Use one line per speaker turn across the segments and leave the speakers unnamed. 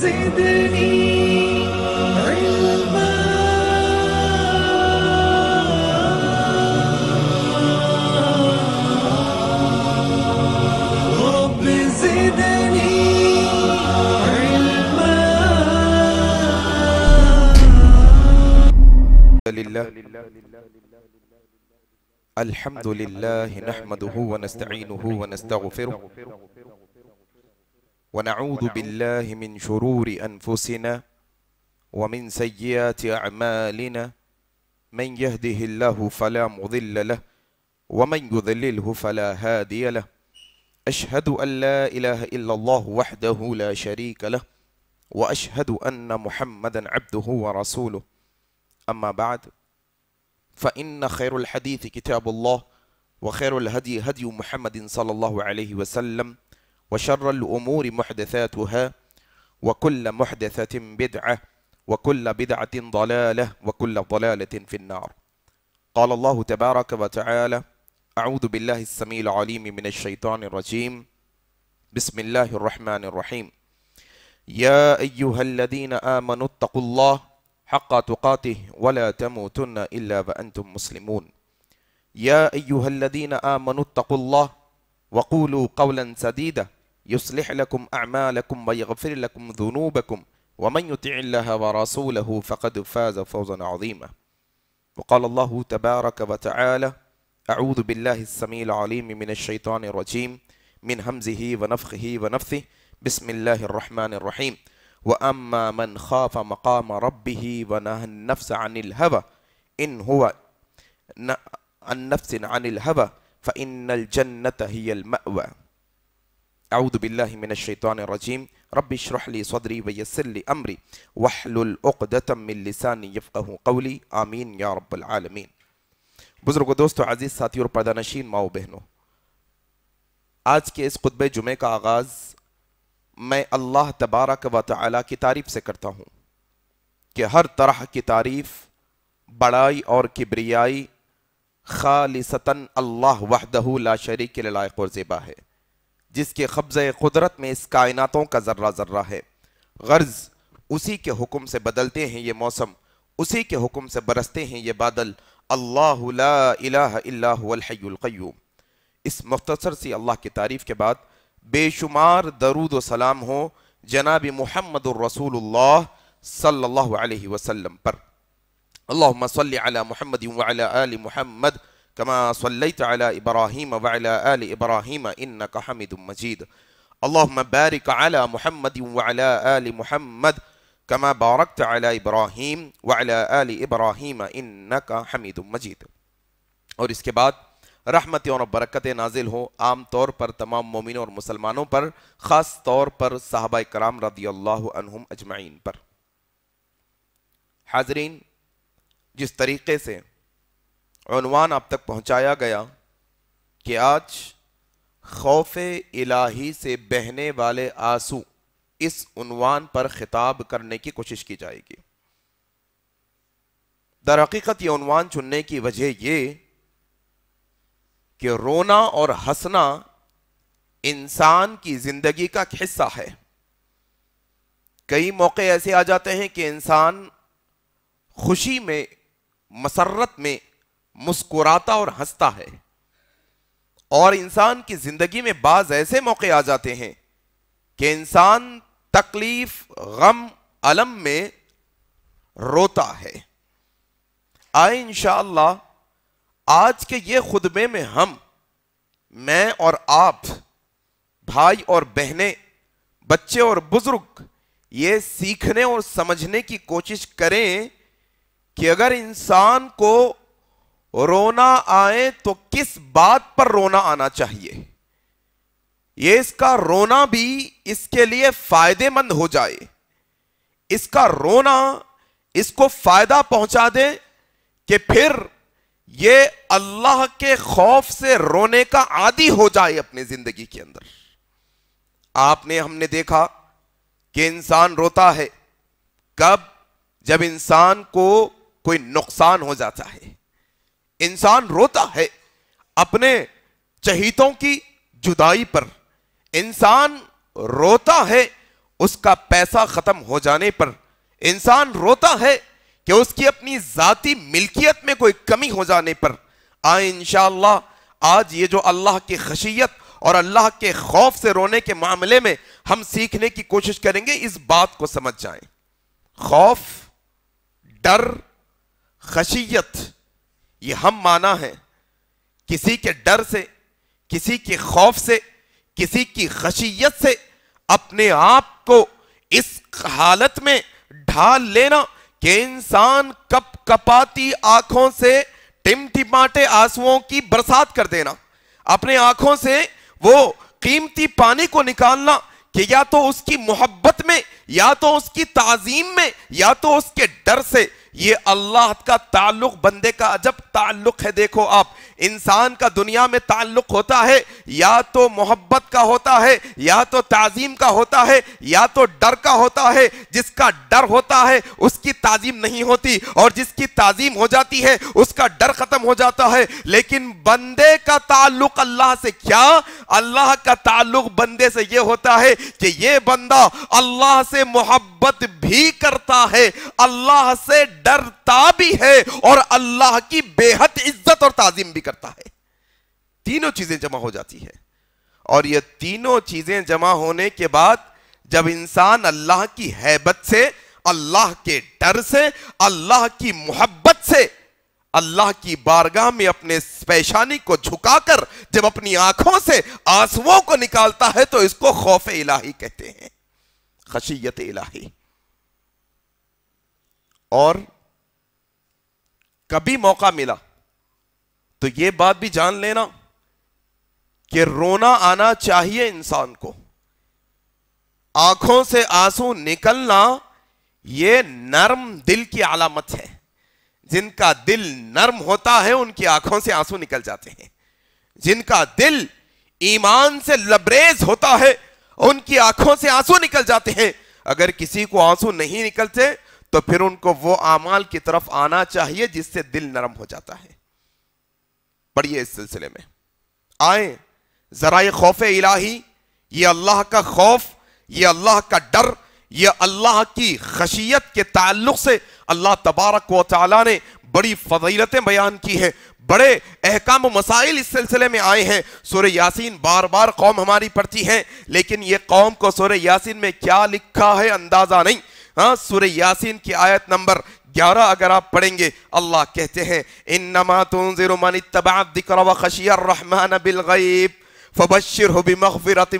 زدني علما رب زدني علما.
الحمد لله نحمده ونستعينه ونستغفره ونعوذ بالله من شرور أنفسنا ومن سيئات أعمالنا من يهده الله فلا مضل له ومن يضلله فلا هادي له. أشهد أن لا إله إلا الله وحده لا شريك له وأشهد أن محمدا عبده ورسوله. أما بعد فإن خير الحديث كتاب الله وخير الهدي هدي محمد صلى الله عليه وسلم وشر الأمور محدثاتها وكل محدثة بدعة وكل بدعة ضلالة وكل ضلالة في النار. قال الله تبارك وتعالى: أعوذ بالله السميع العليم من الشيطان الرجيم. بسم الله الرحمن الرحيم. يا أيها الذين آمنوا اتقوا الله حق تقاته ولا تموتن إلا وأنتم مسلمون. يا أيها الذين آمنوا اتقوا الله وقولوا قولا سديدا يصلح لكم أعمالكم ويغفر لكم ذنوبكم ومن يطع الله ورسوله فقد فاز فوزا عظيما. وقال الله تبارك وتعالى: أعوذ بالله السميع العليم من الشيطان الرجيم من همزه ونفخه ونفثه. بسم الله الرحمن الرحيم. وأما من خاف مقام ربه ونهى النفس عن الهوى إن هو عن نفس عن الهوى فإن الجنة هي المأوى. أعوذ بالله من الشيطان الرجيم. رب اشرح لي صدري ويسر لي أمري واحلل عقدة من لساني يفقهوا قولي. آمین یا رب العالمین. بزرگوں، دوستو، عزیز ساتھیوں اور پردہ نشین ماؤں بہنوں، آج کے اس خطبہ جمعہ کا آغاز میں اللہ تبارک و تعالی کی تعریف سے کرتا ہوں کہ ہر طرح کی تعریف، بڑائی اور کبریائی خالصتاً اللہ وحدہ لا شریک کے لائق اور زیبا ہے، جس کے قبضہ قدرت میں اس کائناتوں کا ذرہ ذرہ ہے. غرض اسی کے حکم سے بدلتے ہیں یہ موسم، اسی کے حکم سے برستے ہیں یہ بادل. اللہ لا الہ الا هو الحی القیوم. اس مختصر سی اللہ کی تعریف کے بعد بے شمار درود و سلام ہو جناب محمد الرسول اللہ صلی اللہ علیہ وسلم پر. اللہم صلی علی محمد وعلی آل محمد کما صلیت علی ابراہیم وعلی آل ابراہیم انکا حمید مجید. اللہم بارک علی محمد وعلی آل محمد کما بارکت علی ابراہیم وعلی آل ابراہیم انکا حمید مجید. اور اس کے بعد رحمتیں اور برکتیں نازل ہوں عام طور پر تمام مومنوں اور مسلمانوں پر، خاص طور پر صحابہ کرام رضی اللہ عنہم اجمعین پر. حاضرین، جس طریقے سے عنوان آپ تک پہنچایا گیا کہ آج خوف الہی سے بہنے والے آنسو، اس عنوان پر خطاب کرنے کی کوشش کی جائے گی. در حقیقت یہ عنوان چننے کی وجہ یہ کہ رونا اور ہنسنا انسان کی زندگی کا ایک حصہ ہے. کئی موقع ایسے آ جاتے ہیں کہ انسان خوشی میں، مسرت میں مسکراتا اور ہنستا ہے، اور انسان کی زندگی میں بعض ایسے موقع آ جاتے ہیں کہ انسان تکلیف، غم، الم میں روتا ہے. آئے انشاءاللہ آج کے یہ خطبے میں میں اور آپ، بھائی اور بہنیں، بچے اور بزرگ، یہ سیکھنے اور سمجھنے کی کوشش کریں کہ اگر انسان کو رونا آئے تو کس بات پر رونا آنا چاہیے، یہ اس کا رونا بھی اس کے لیے فائدے مند ہو جائے، اس کا رونا اس کو فائدہ پہنچا دے کہ پھر یہ اللہ کے خوف سے رونے کا عادی ہو جائے اپنی زندگی کے اندر. ہم نے دیکھا کہ انسان روتا ہے کب؟ جب انسان کو کوئی نقصان ہو جاتا ہے. انسان روتا ہے اپنے چہیتوں کی جدائی پر. انسان روتا ہے اس کا پیسہ ختم ہو جانے پر انسان روتا ہے کہ اس کی اپنی ذاتی ملکیت میں کوئی کمی ہو جانے پر، آئیں انشاءاللہ آج یہ جو اللہ کی خشیت اور اللہ کے خوف سے رونے کے معاملے میں ہم سیکھنے کی کوشش کریں گے، اس بات کو سمجھ جائیں۔ خوف، ڈر، خشیت، یہ ہم معنی ہیں۔ کسی کے ڈر سے، کسی کے خوف سے، کسی کی خشیت سے اپنے آپ کو اس حالت میں ڈھال لینا کہ انسان کپ کپاتی آنکھوں سے ٹمٹماتے آنسوؤں کی برسات کر دینا، اپنے آنکھوں سے وہ قیمتی پانی کو نکالنا کہ یا تو اس کی محبت میں، یا تو اس کی تعظیم میں، یا تو اس کے ڈر سے۔ یہ اللہ کا تعلق بندے کا عجب تعلق ہے۔ دیکھو آپ، انسان کا دنیا میں تعلق ہوتا ہے یا تو محبت کا ہوتا ہے، یا تو تعظیم کا ہوتا ہے، یا تو ڈر کا ہوتا ہے۔ جس کا ڈر ہوتا ہے اس کی تعظیم نہیں ہوتی، اور جس کی تعظیم ہو جاتی ہے اس کا ڈر ختم ہو جاتا ہے۔ لیکن بندے کا تعلق اللہ سے کیا؟ اللہ کا تعلق بندے سے یہ ہوتا ہے کہ یہ بندہ اللہ سے محبت بھی کرتا ہے، اللہ سے ڈرتا بھی ہے، اور اللہ کی بے حد عزت اور تعظیم بھی کرتا ہے۔ تینوں چیزیں جمع ہو جاتی ہے، اور یہ تینوں چیزیں جمع ہونے کے بعد جب انسان اللہ کی ہیبت سے، اللہ کے ڈر سے، اللہ کی محبت سے اللہ کی بارگاہ میں اپنے پیشانی کو جھکا کر جب اپنی آنکھوں سے آنسوؤں کو نکالتا ہے تو اس کو خوف الہی کہتے ہیں، خشیت الہی۔ اور کبھی موقع ملا تو یہ بات بھی جان لینا کہ رونا آنا چاہیے انسان کو، آنکھوں سے آنسو نکلنا یہ نرم دل کی علامت ہے۔ جن کا دل نرم ہوتا ہے ان کی آنکھوں سے آنسو نکل جاتے ہیں، جن کا دل ایمان سے لبریز ہوتا ہے ان کی آنکھوں سے آنسو نکل جاتے ہیں۔ اگر کسی کو آنسو نہیں نکلتے تو پھر ان کو وہ اعمال کی طرف آنا چاہیے جس سے دل نرم ہو جاتا ہے۔ پڑھیے اس سلسلے میں، آئیں ذرائع خوف الہی، یہ اللہ کا خوف، یہ اللہ کا ڈر، یہ اللہ کی خشیت کے تعلق سے اللہ تبارک و تعالیٰ نے بڑی فضیلتیں بیان کی ہیں، بڑے احکام و مسائل اس سلسلے میں آئے ہیں۔ سورہ یاسین بار بار قوم ہماری پڑھتی ہیں، لیکن یہ قوم کو سورہ یاسین میں کیا لکھا ہے اندازہ نہیں۔ ہاں، سورہ یاسین کی آیت نمبر 11 اگر آپ پڑھیں گے، اللہ کہتے ہیں انما تنذر من اتبع الذکر وخشی الرحمن بالغیب فبشرہ بمغفرۃ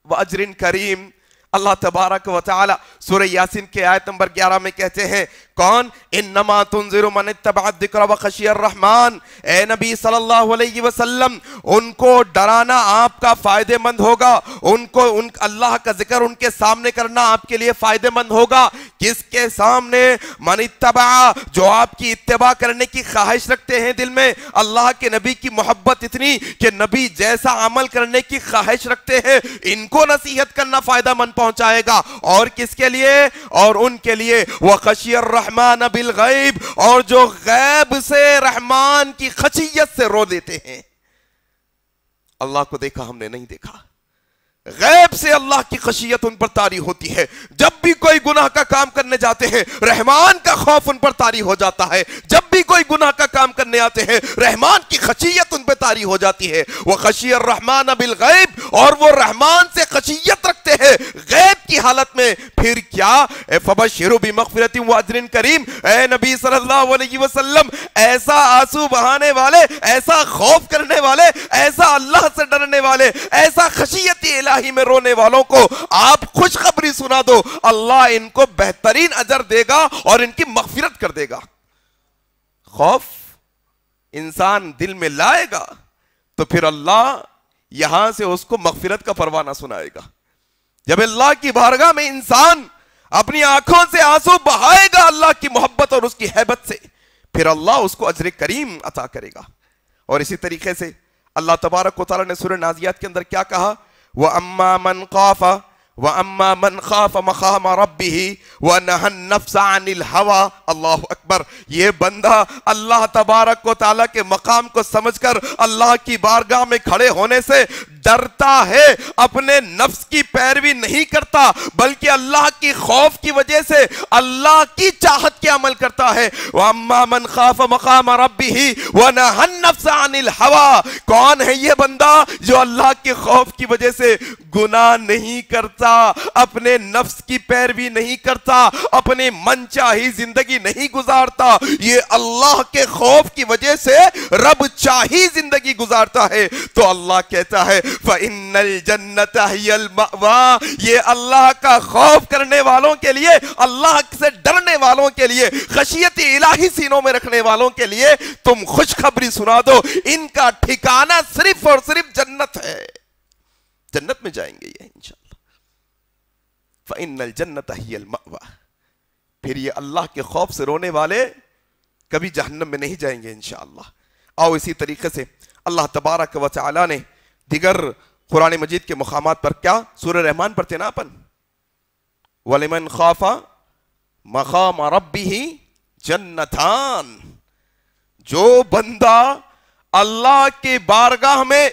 واجر کریم۔ اللہ تبارک و تعالی سورہ یاسین کے آیت نمبر 11 میں کہتے ہیں، کون؟ انما تنذر من اتبع الذکر وخشی الرحمن، اے نبی صلی اللہ علیہ وسلم ان کو ڈرانا آپ کا فائدہ مند ہوگا، ان کو اللہ کا ذکر ان کے سامنے کرنا آپ کے لیے فائدہ مند ہوگا۔ کس کے سامنے؟ من اتبع، جو آپ کی اتباع کرنے کی خواہش رکھتے ہیں دل میں، اللہ کے نبی کی محبت اتنی کہ نبی جیسا عمل کرنے کی خواہش رکھتے ہیں، ان کو نصیحت کرنا فائدہ مند پہنچائے گا۔ اور کس کے لیے؟ اور ان کے لیے وَخَشِيَ الرَّحْمَانَ بِالْغَيْبِ، اور جو غیب سے رحمان کی خشیت سے رو دیتے ہیں۔ اللہ کو دیکھا ہم نے نہیں دیکھا، غیب سے اللہ کی خشیت ان پر طاری ہوتی ہے۔ جب بھی کوئی گناہ کا کام کرنے جاتے ہیں رحمان کا خوف ان پر طاری ہو جاتا ہے، جب بھی کوئی گناہ کا کام کرنے آتے ہیں رحمان کی خشیت ان پہ طاری ہو جاتی ہے۔ وَخَشِيَ الرَّحْمَانَ بِالْغَيْبِ، اور وہ رحمان سے خشیت رکھتے ہیں غیب کی حالت میں۔ پھر کیا؟ فَبَشِّرْهُ بِمَغْفِرَةٍ وَأَجْرٍ كَرِيمٍ، اے نبی صلی اللہ علیہ وسلم ایسا آنسو بہانے والے، ایسا خوف کرنے والے، ایسا اللہ سے ڈرنے والے، ایسا خشیت الہی میں رونے والوں کو آپ خوشخبری سنا دو، اللہ ان کو بہترین اجر دے گا اور ان کی مغفرت کر دے گا۔ خوف انسان دل میں لائے گا تو پھر اللہ یہاں سے اس کو مغفرت کا پروانہ سنائے گا۔ جب اللہ کی بارگاہ میں انسان اپنی آنکھوں سے آنسو بہائے گا اللہ کی محبت اور اس کی ہیبت سے، پھر اللہ اس کو اجر کریم عطا کرے گا۔ اور اسی طریقے سے اللہ تبارک و تعالیٰ نے سورہ نازیات کے اندر کیا کہا؟ وَأَمَّا مَنْ خَافَ مَقَامَ رَبِّهِ وَنَهَى النَّفْسَ عَنِ الْهَوَىٰ۔ اللہ اکبر، یہ بندہ اللہ تبارک و تعالیٰ کے مقام کو سمجھ کر اللہ کی بارگاہ میں کھڑے ہونے سے ڈرتا ہے، اپنے نفس کی پیروی نہیں کرتا، بلکہ اللہ کی خوف کی وجہ سے اللہ کی چاہت کے عمل کرتا ہے۔ وَأَمَّا مَنْ خَافَ مَقَامَ رَبِّهِ وَنَهَى النَّفْسَ عَنِ الْهَوَىٰ، کون ہے یہ بندہ جو اللہ کے خوف کی وجہ سے گناہ نہیں کرتا، اپنے نفس کی پیروی نہیں کرتا، اپنے من چاہی زندگی نہیں گزارتا، یہ اللہ کے خوف کی وجہ سے رب چاہی زندگی گزارتا ہے، تو اللہ کہتا ہے فَإِنَّ الْجَنَّةَ هِيَ الْمَأْوَىٰ، یہ اللہ کا خوف کرنے والوں کے لیے، اللہ سے ڈرنے والوں کے لیے، خشیت الہی سینوں میں رکھنے والوں کے لیے تم خوشخبری سنا دو، ان کا ٹھکانہ صرف اور صرف جنت ہے، جنت میں جائیں گے یہ انشاءاللہ۔ فَإِنَّ الْجَنَّةَ هِيَ الْمَأْوَىٰ، پھر یہ اللہ کے خوف سے رونے والے کبھی جہنم میں نہیں جائیں گے انشاءاللہ۔ آؤ اسی طریقے سے اللہ تبارک و تعالی نے دیگر قرآن مجید کے مقامات پر کیا سورہ رحمان پڑھتے نا اپن، وَلِمَنْ خَافَ مَقَامَ رَبِّهِ جَنَّتَانِ، جو بندہ اللہ کی بارگاہ میں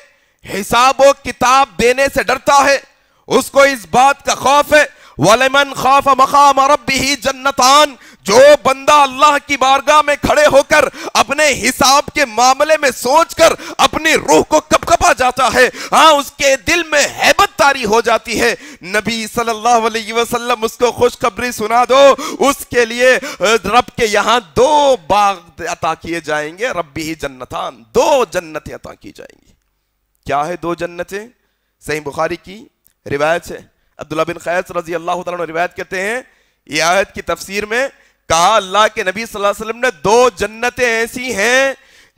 حساب و کتاب دینے سے ڈرتا ہے، اس کو اس بات کا خوف ہے، وَلِمَنْ خَافَ مَقَامَ رَبِّهِ جَنَّتَانِ، جو بندہ اللہ کی بارگاہ میں کھڑے ہو کر اپنے حساب کے معاملے میں سوچ کر اپنی روح کو کپکپا جاتا ہے، ہاں اس کے دل میں ہیبت طاری ہو جاتی ہے، نبی صلی اللہ علیہ وسلم اس کو خوشخبری سنا دو، اس کے لیے رب کے یہاں 2 باغ عطا کیے جائیں گے، ربی جنتان، 2 جنتیں عطا کی جائیں گی۔ کیا ہے 2 جنتیں؟ صحیح بخاری کی روایت ہے، عبداللہ بن قیس رضی اللہ تعالیٰ عنہ روایت کرتے ہیں، یہ آیت کی تفسیر میں کہا اللہ کے نبی صلی اللہ علیہ وسلم نے 2 جنتیں ایسی ہیں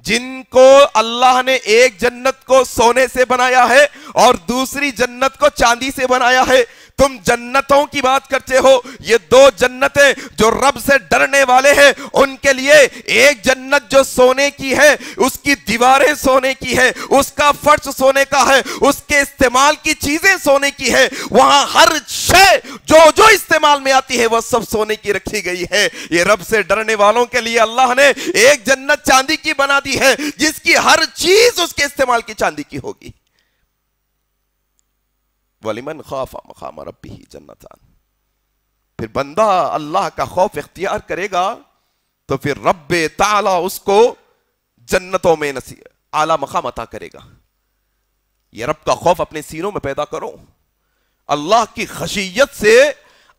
جن کو اللہ نے ایک جنت کو سونے سے بنایا ہے اور دوسری جنت کو چاندی سے بنایا ہے۔ تم جنتوں کی بات کرتے ہو، یہ 2 جنتیں جو رب سے ڈرنے والے ہیں ان کے لیے، ایک جنت جو سونے کی ہے، اس کی دیواریں سونے کی ہے، اس کا فرش سونے کا ہے، اس کے استعمال کی چیزیں سونے کی ہے، وہاں ہر شے جو استعمال میں آتی ہے وہ سب سونے کی رکھی گئی ہے۔ یہ رب سے ڈرنے والوں کے لیے اللہ نے ایک جنت چاندی کی بنا دی ہے جس کی ہر چیز اس کے استعمال کی چاندی کی ہوگی۔ وَلِمَنْ خَافَ مَقَامَ رَبِّهِ جَنَّتَانِ، پھر بندہ اللہ کا خوف اختیار کرے گا تو پھر رب تعالیٰ اس کو جنتوں میں اعلیٰ مقام عطا کرے گا۔ یہ رب کا خوف اپنے سینوں میں پیدا کرو، اللہ کی خشیت سے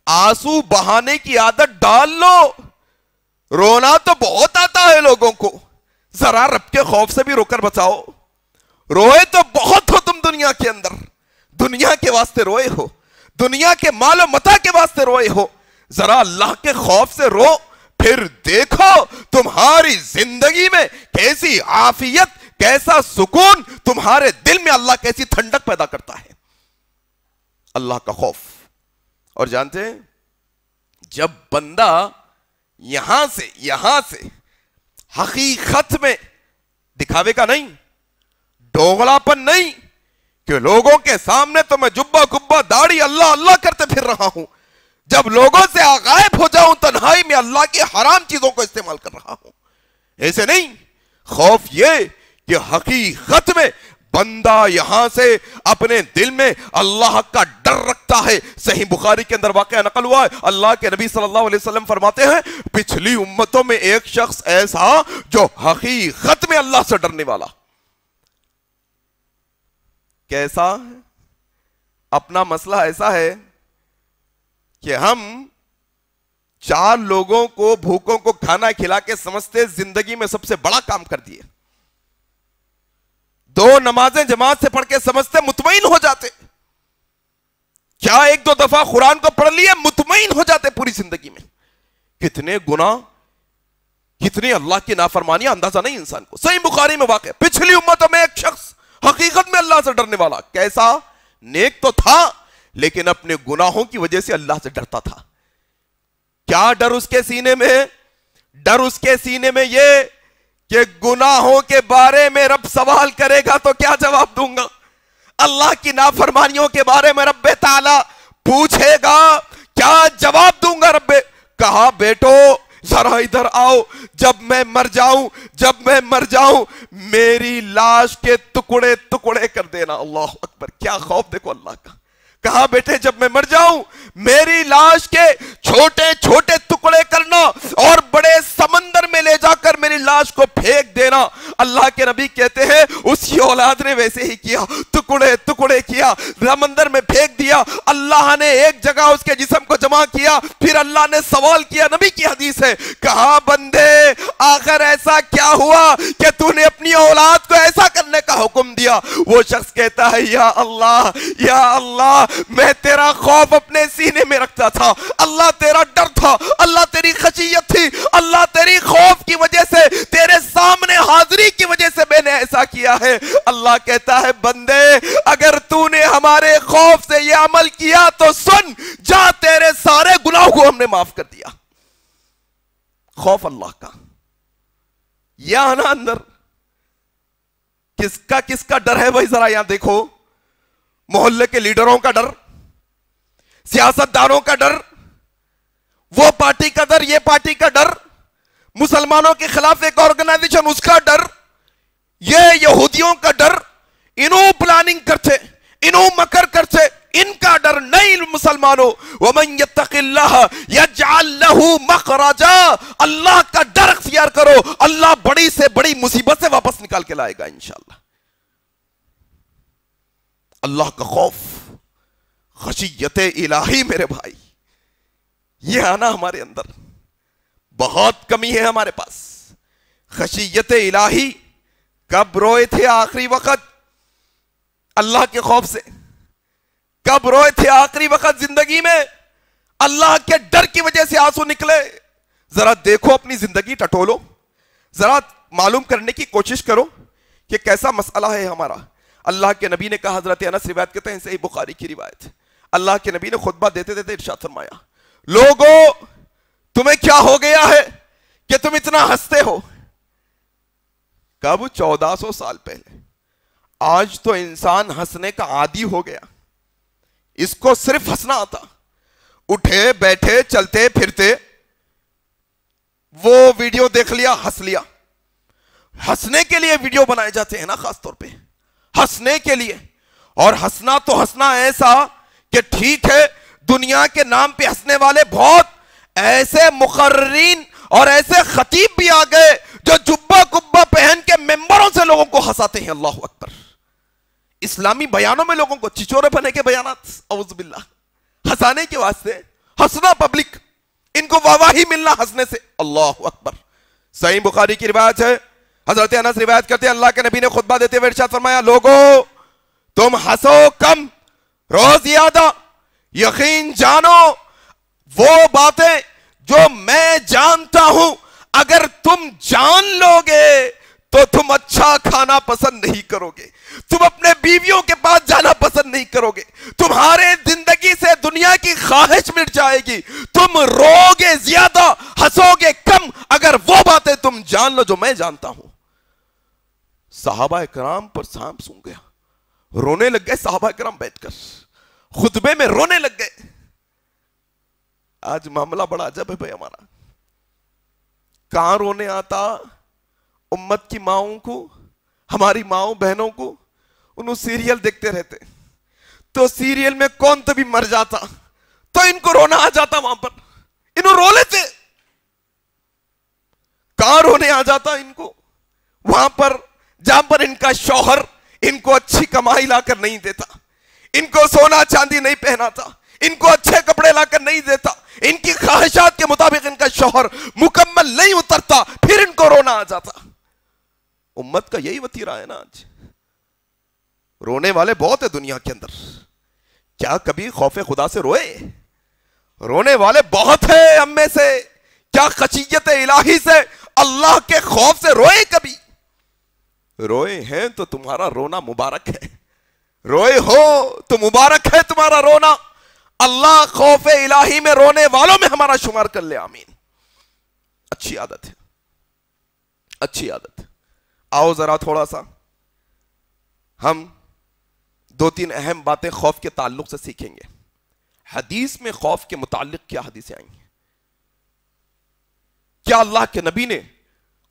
آنسو بہانے کی عادت ڈال لو۔ رونا تو بہت آتا ہے لوگوں کو، ذرا رب کے خوف سے بھی رو کر بچاؤ۔ روئے تو بہت ہو تم دنیا کے اندر، دنیا کے واسطے روئے ہو، دنیا کے مال و متاع کے واسطے روئے ہو، ذرا اللہ کے خوف سے رو، پھر دیکھو تمہاری زندگی میں کیسی عافیت، کیسا سکون، تمہارے دل میں اللہ کیسی ٹھنڈک پیدا کرتا ہے، اللہ کا خوف۔ اور جانتے ہیں جب بندہ یہاں سے حقیقت میں دکھاوے کا نہیں، ڈوغلا پن نہیں کہ لوگوں کے سامنے تو میں جبہ کبہ داڑھی اللہ اللہ کرتے پھر رہا ہوں، جب لوگوں سے غائب ہو جاؤں تنہائی میں اللہ کی حرام چیزوں کو استعمال کر رہا ہوں، ایسے نہیں۔ خوف یہ کہ حقیقت میں بندہ یہاں سے اپنے دل میں اللہ کا ڈر رکھتا ہے۔ صحیح بخاری کے اندر واقعہ نقل ہوا ہے، اللہ کے نبی صلی اللہ علیہ وسلم فرماتے ہیں پچھلی امتوں میں ایک شخص ایسا جو حقیقت میں اللہ سے ڈرنے والا۔ کیسا؟ اپنا مسئلہ ایسا ہے کہ ہم 4 لوگوں کو بھوکوں کو کھانا کھلا کے سمجھتے زندگی میں سب سے بڑا کام کر دیے، 2 نمازیں جماعت سے پڑھ کے سمجھتے مطمئن ہو جاتے، کیا 1-2 دفعہ قرآن کو پڑھ لیے مطمئن ہو جاتے پوری زندگی میں۔ کتنے گناہ، کتنی اللہ کی نافرمانیاں اندازہ نہیں انسان کو۔ صحیح بخاری میں واقع پچھلی امتوں میں ایک شخص حقیقت میں اللہ سے ڈرنے والا، کیسا؟ نیک تو تھا لیکن اپنے گناہوں کی وجہ سے اللہ سے ڈرتا تھا۔ کیا ڈر اس کے سینے میں؟ ڈر اس کے سینے میں یہ کہ گناہوں کے بارے میں رب سوال کرے گا تو کیا جواب دوں گا، اللہ کی نافرمانیوں کے بارے میں رب تعالی پوچھے گا کیا جواب دوں گا۔ رب کہا بیٹو ذرا ادھر آؤ، جب میں مر جاؤں میری لاش کے ٹکڑے ٹکڑے کر دینا۔ اللہ اکبر، کیا خوف دیکھو اللہ کا۔ کہا بیٹے جب میں مر جاؤں میری لاش کے چھوٹے چھوٹے ٹکڑے کرنا اور بڑے سمندر میں لے جا کر میری لاش کو پھینک دینا۔ اللہ کے نبی کہتے ہیں اس کی اولاد نے ویسے ہی کیا، ٹکڑے ٹکڑے کیا، سمندر میں پھینک دیا۔ اللہ نے ایک جگہ اس کے جسم کو جمع کیا، پھر اللہ نے سوال کیا، نبی کی حدیث ہے، کہا بندے آخر ایسا کیا ہوا کہ تو نے اپنی اولاد کو ایسا کرنے کا حکم دیا؟ وہ شخص کہتا ہے یا اللہ میں تیرا خوف اپنے سینے میں رکھتا تھا، اللہ تیرا ڈر تھا، اللہ تیری خشیت تھی، اللہ تیری خوف کی وجہ سے، تیرے سامنے حاضری کی وجہ سے میں نے ایسا کیا ہے۔ اللہ کہتا ہے بندے اگر تو نے ہمارے خوف سے یہ عمل کیا تو سن، جا تیرے سارے گناہوں کو ہم نے معاف کر دیا۔ خوف اللہ کا، یہ آنا اندر کس کا ڈر ہے بھائی؟ ذرا یہاں دیکھو، محلے کے لیڈروں کا ڈر، سیاستدانوں کا ڈر، وہ پارٹی کا ڈر، یہ پارٹی کا ڈر، مسلمانوں کے خلاف ایک آرگنائزیشن اس کا ڈر، یہ یہودیوں کا ڈر، انہوں پلاننگ کرتے، انہوں مکر کرتے، ان کا ڈر نہیں مسلمانوں۔ وَمَن يَتَّقِ اللَّهَ يَجْعَلْ لَهُ مَخْرَجًا، اللہ کا ڈر اختیار کرو، اللہ بڑی سے بڑی مصیبت سے واپس نکال کے لائے گا انشاءاللہ۔ اللہ کا خوف، خشیت الہی میرے بھائی، یہ آنا ہمارے اندر بہت کمی ہے ہمارے پاس۔ خشیت الہی، کب روئے تھے آخری وقت اللہ کے خوف سے؟ کب روئے تھے آخری وقت زندگی میں اللہ کے ڈر کی وجہ سے آنسو نکلے؟ ذرا دیکھو اپنی زندگی ٹٹولو، ذرا معلوم کرنے کی کوشش کرو کہ کیسا مسئلہ ہے ہمارا۔ اللہ کے نبی نے کہا، حضرت انس روایت کرتے ہیں، صحیح بخاری کی روایت، اللہ کے نبی نے خطبہ دیتے دیتے ارشاد فرمایا، لوگو تمہیں کیا ہو گیا ہے کہ تم اتنا ہنستے ہو؟ کب؟ 1400 سال پہلے۔ آج تو انسان ہنسنے کا عادی ہو گیا، اس کو صرف ہنسنا آتا، اٹھے بیٹھے چلتے پھرتے وہ ویڈیو دیکھ لیا، ہنس لیا۔ ہنسنے کے لیے ویڈیو بنائے جاتے ہیں نا، خاص طور پہ ہنسنے کے لیے، اور ہنسنا تو ہنسنا ایسا کہ ٹھیک ہے دنیا کے نام پہ ہنسنے والے بہت ایسے مقررین اور ایسے خطیب بھی آ گئے جو جبہ کبہ پہن کے ممبروں سے لوگوں کو ہنساتے ہیں۔ اللہ اکبر، اسلامی بیانوں میں لوگوں کو چچورے بنے کے بیانات، اعوذ باللہ، ہنسانے کے واسطے، ہنسنا پبلک، ان کو واہی ملنا ہنسنے سے۔ اللہ اکبر، صحیح بخاری کی روایت ہے، حضرت انس روایت کرتے ہیں، اللہ کے نبی نے خطبہ دیتے ہوئے ارشاد فرمایا، لوگو تم ہنسو کم، رو زیادہ، یقین جانو وہ باتیں جو میں جانتا ہوں اگر تم جان لو گے تو تم اچھا کھانا پسند نہیں کرو گے، تم اپنے بیویوں کے پاس جانا پسند نہیں کرو گے، تمہارے زندگی سے دنیا کی خواہش مٹ جائے گی، تم رو گے زیادہ، ہنسو گے کم اگر وہ باتیں تم جان لو جو میں جانتا ہوں۔ صحابہ کرام پر سانپ سونگ گیا، رونے لگ گئے صحابہ کرام، بیٹھ کر خطبے میں رونے لگ گئے۔ آج معاملہ بڑا عجب ہے بھائی ہمارا، کہاں رونے آتا امت کی ماؤں کو، ہماری ماؤں بہنوں کو، انہوں سیریل دیکھتے رہتے تو سیریل میں کون تو بھی مر جاتا تو ان کو رونا آ جاتا، وہاں پر انہوں رو لیتے۔ کہاں رونے آ جاتا ان کو؟ وہاں پر جہاں پر ان کا شوہر ان کو اچھی کمائی لا کر نہیں دیتا، ان کو سونا چاندی نہیں پہناتا، ان کو اچھے کپڑے لا کر نہیں دیتا، ان کی خواہشات کے مطابق ان کا شوہر مکمل نہیں اترتا، پھر ان کو رونا آ جاتا۔ امت کا یہی وتیرہ ہے نا آج، رونے والے بہت ہیں دنیا کے اندر، کیا کبھی خوف خدا سے روئے؟ رونے والے بہت ہیں ہم میں سے، کیا خشیت الہی سے، اللہ کے خوف سے روئے کبھی؟ روئے ہیں تو تمہارا رونا مبارک ہے، روئے ہو تو مبارک ہے تمہارا رونا، اللہ خوف الہی میں رونے والوں میں ہمارا شمار کر لے، آمین۔ اچھی عادت ہے، اچھی عادت ہے۔ آؤ ذرا تھوڑا سا ہم 2-3 اہم باتیں خوف کے تعلق سے سیکھیں گے۔ حدیث میں خوف کے متعلق کیا حدیثیں آئی ہیں؟ کیا اللہ کے نبی نے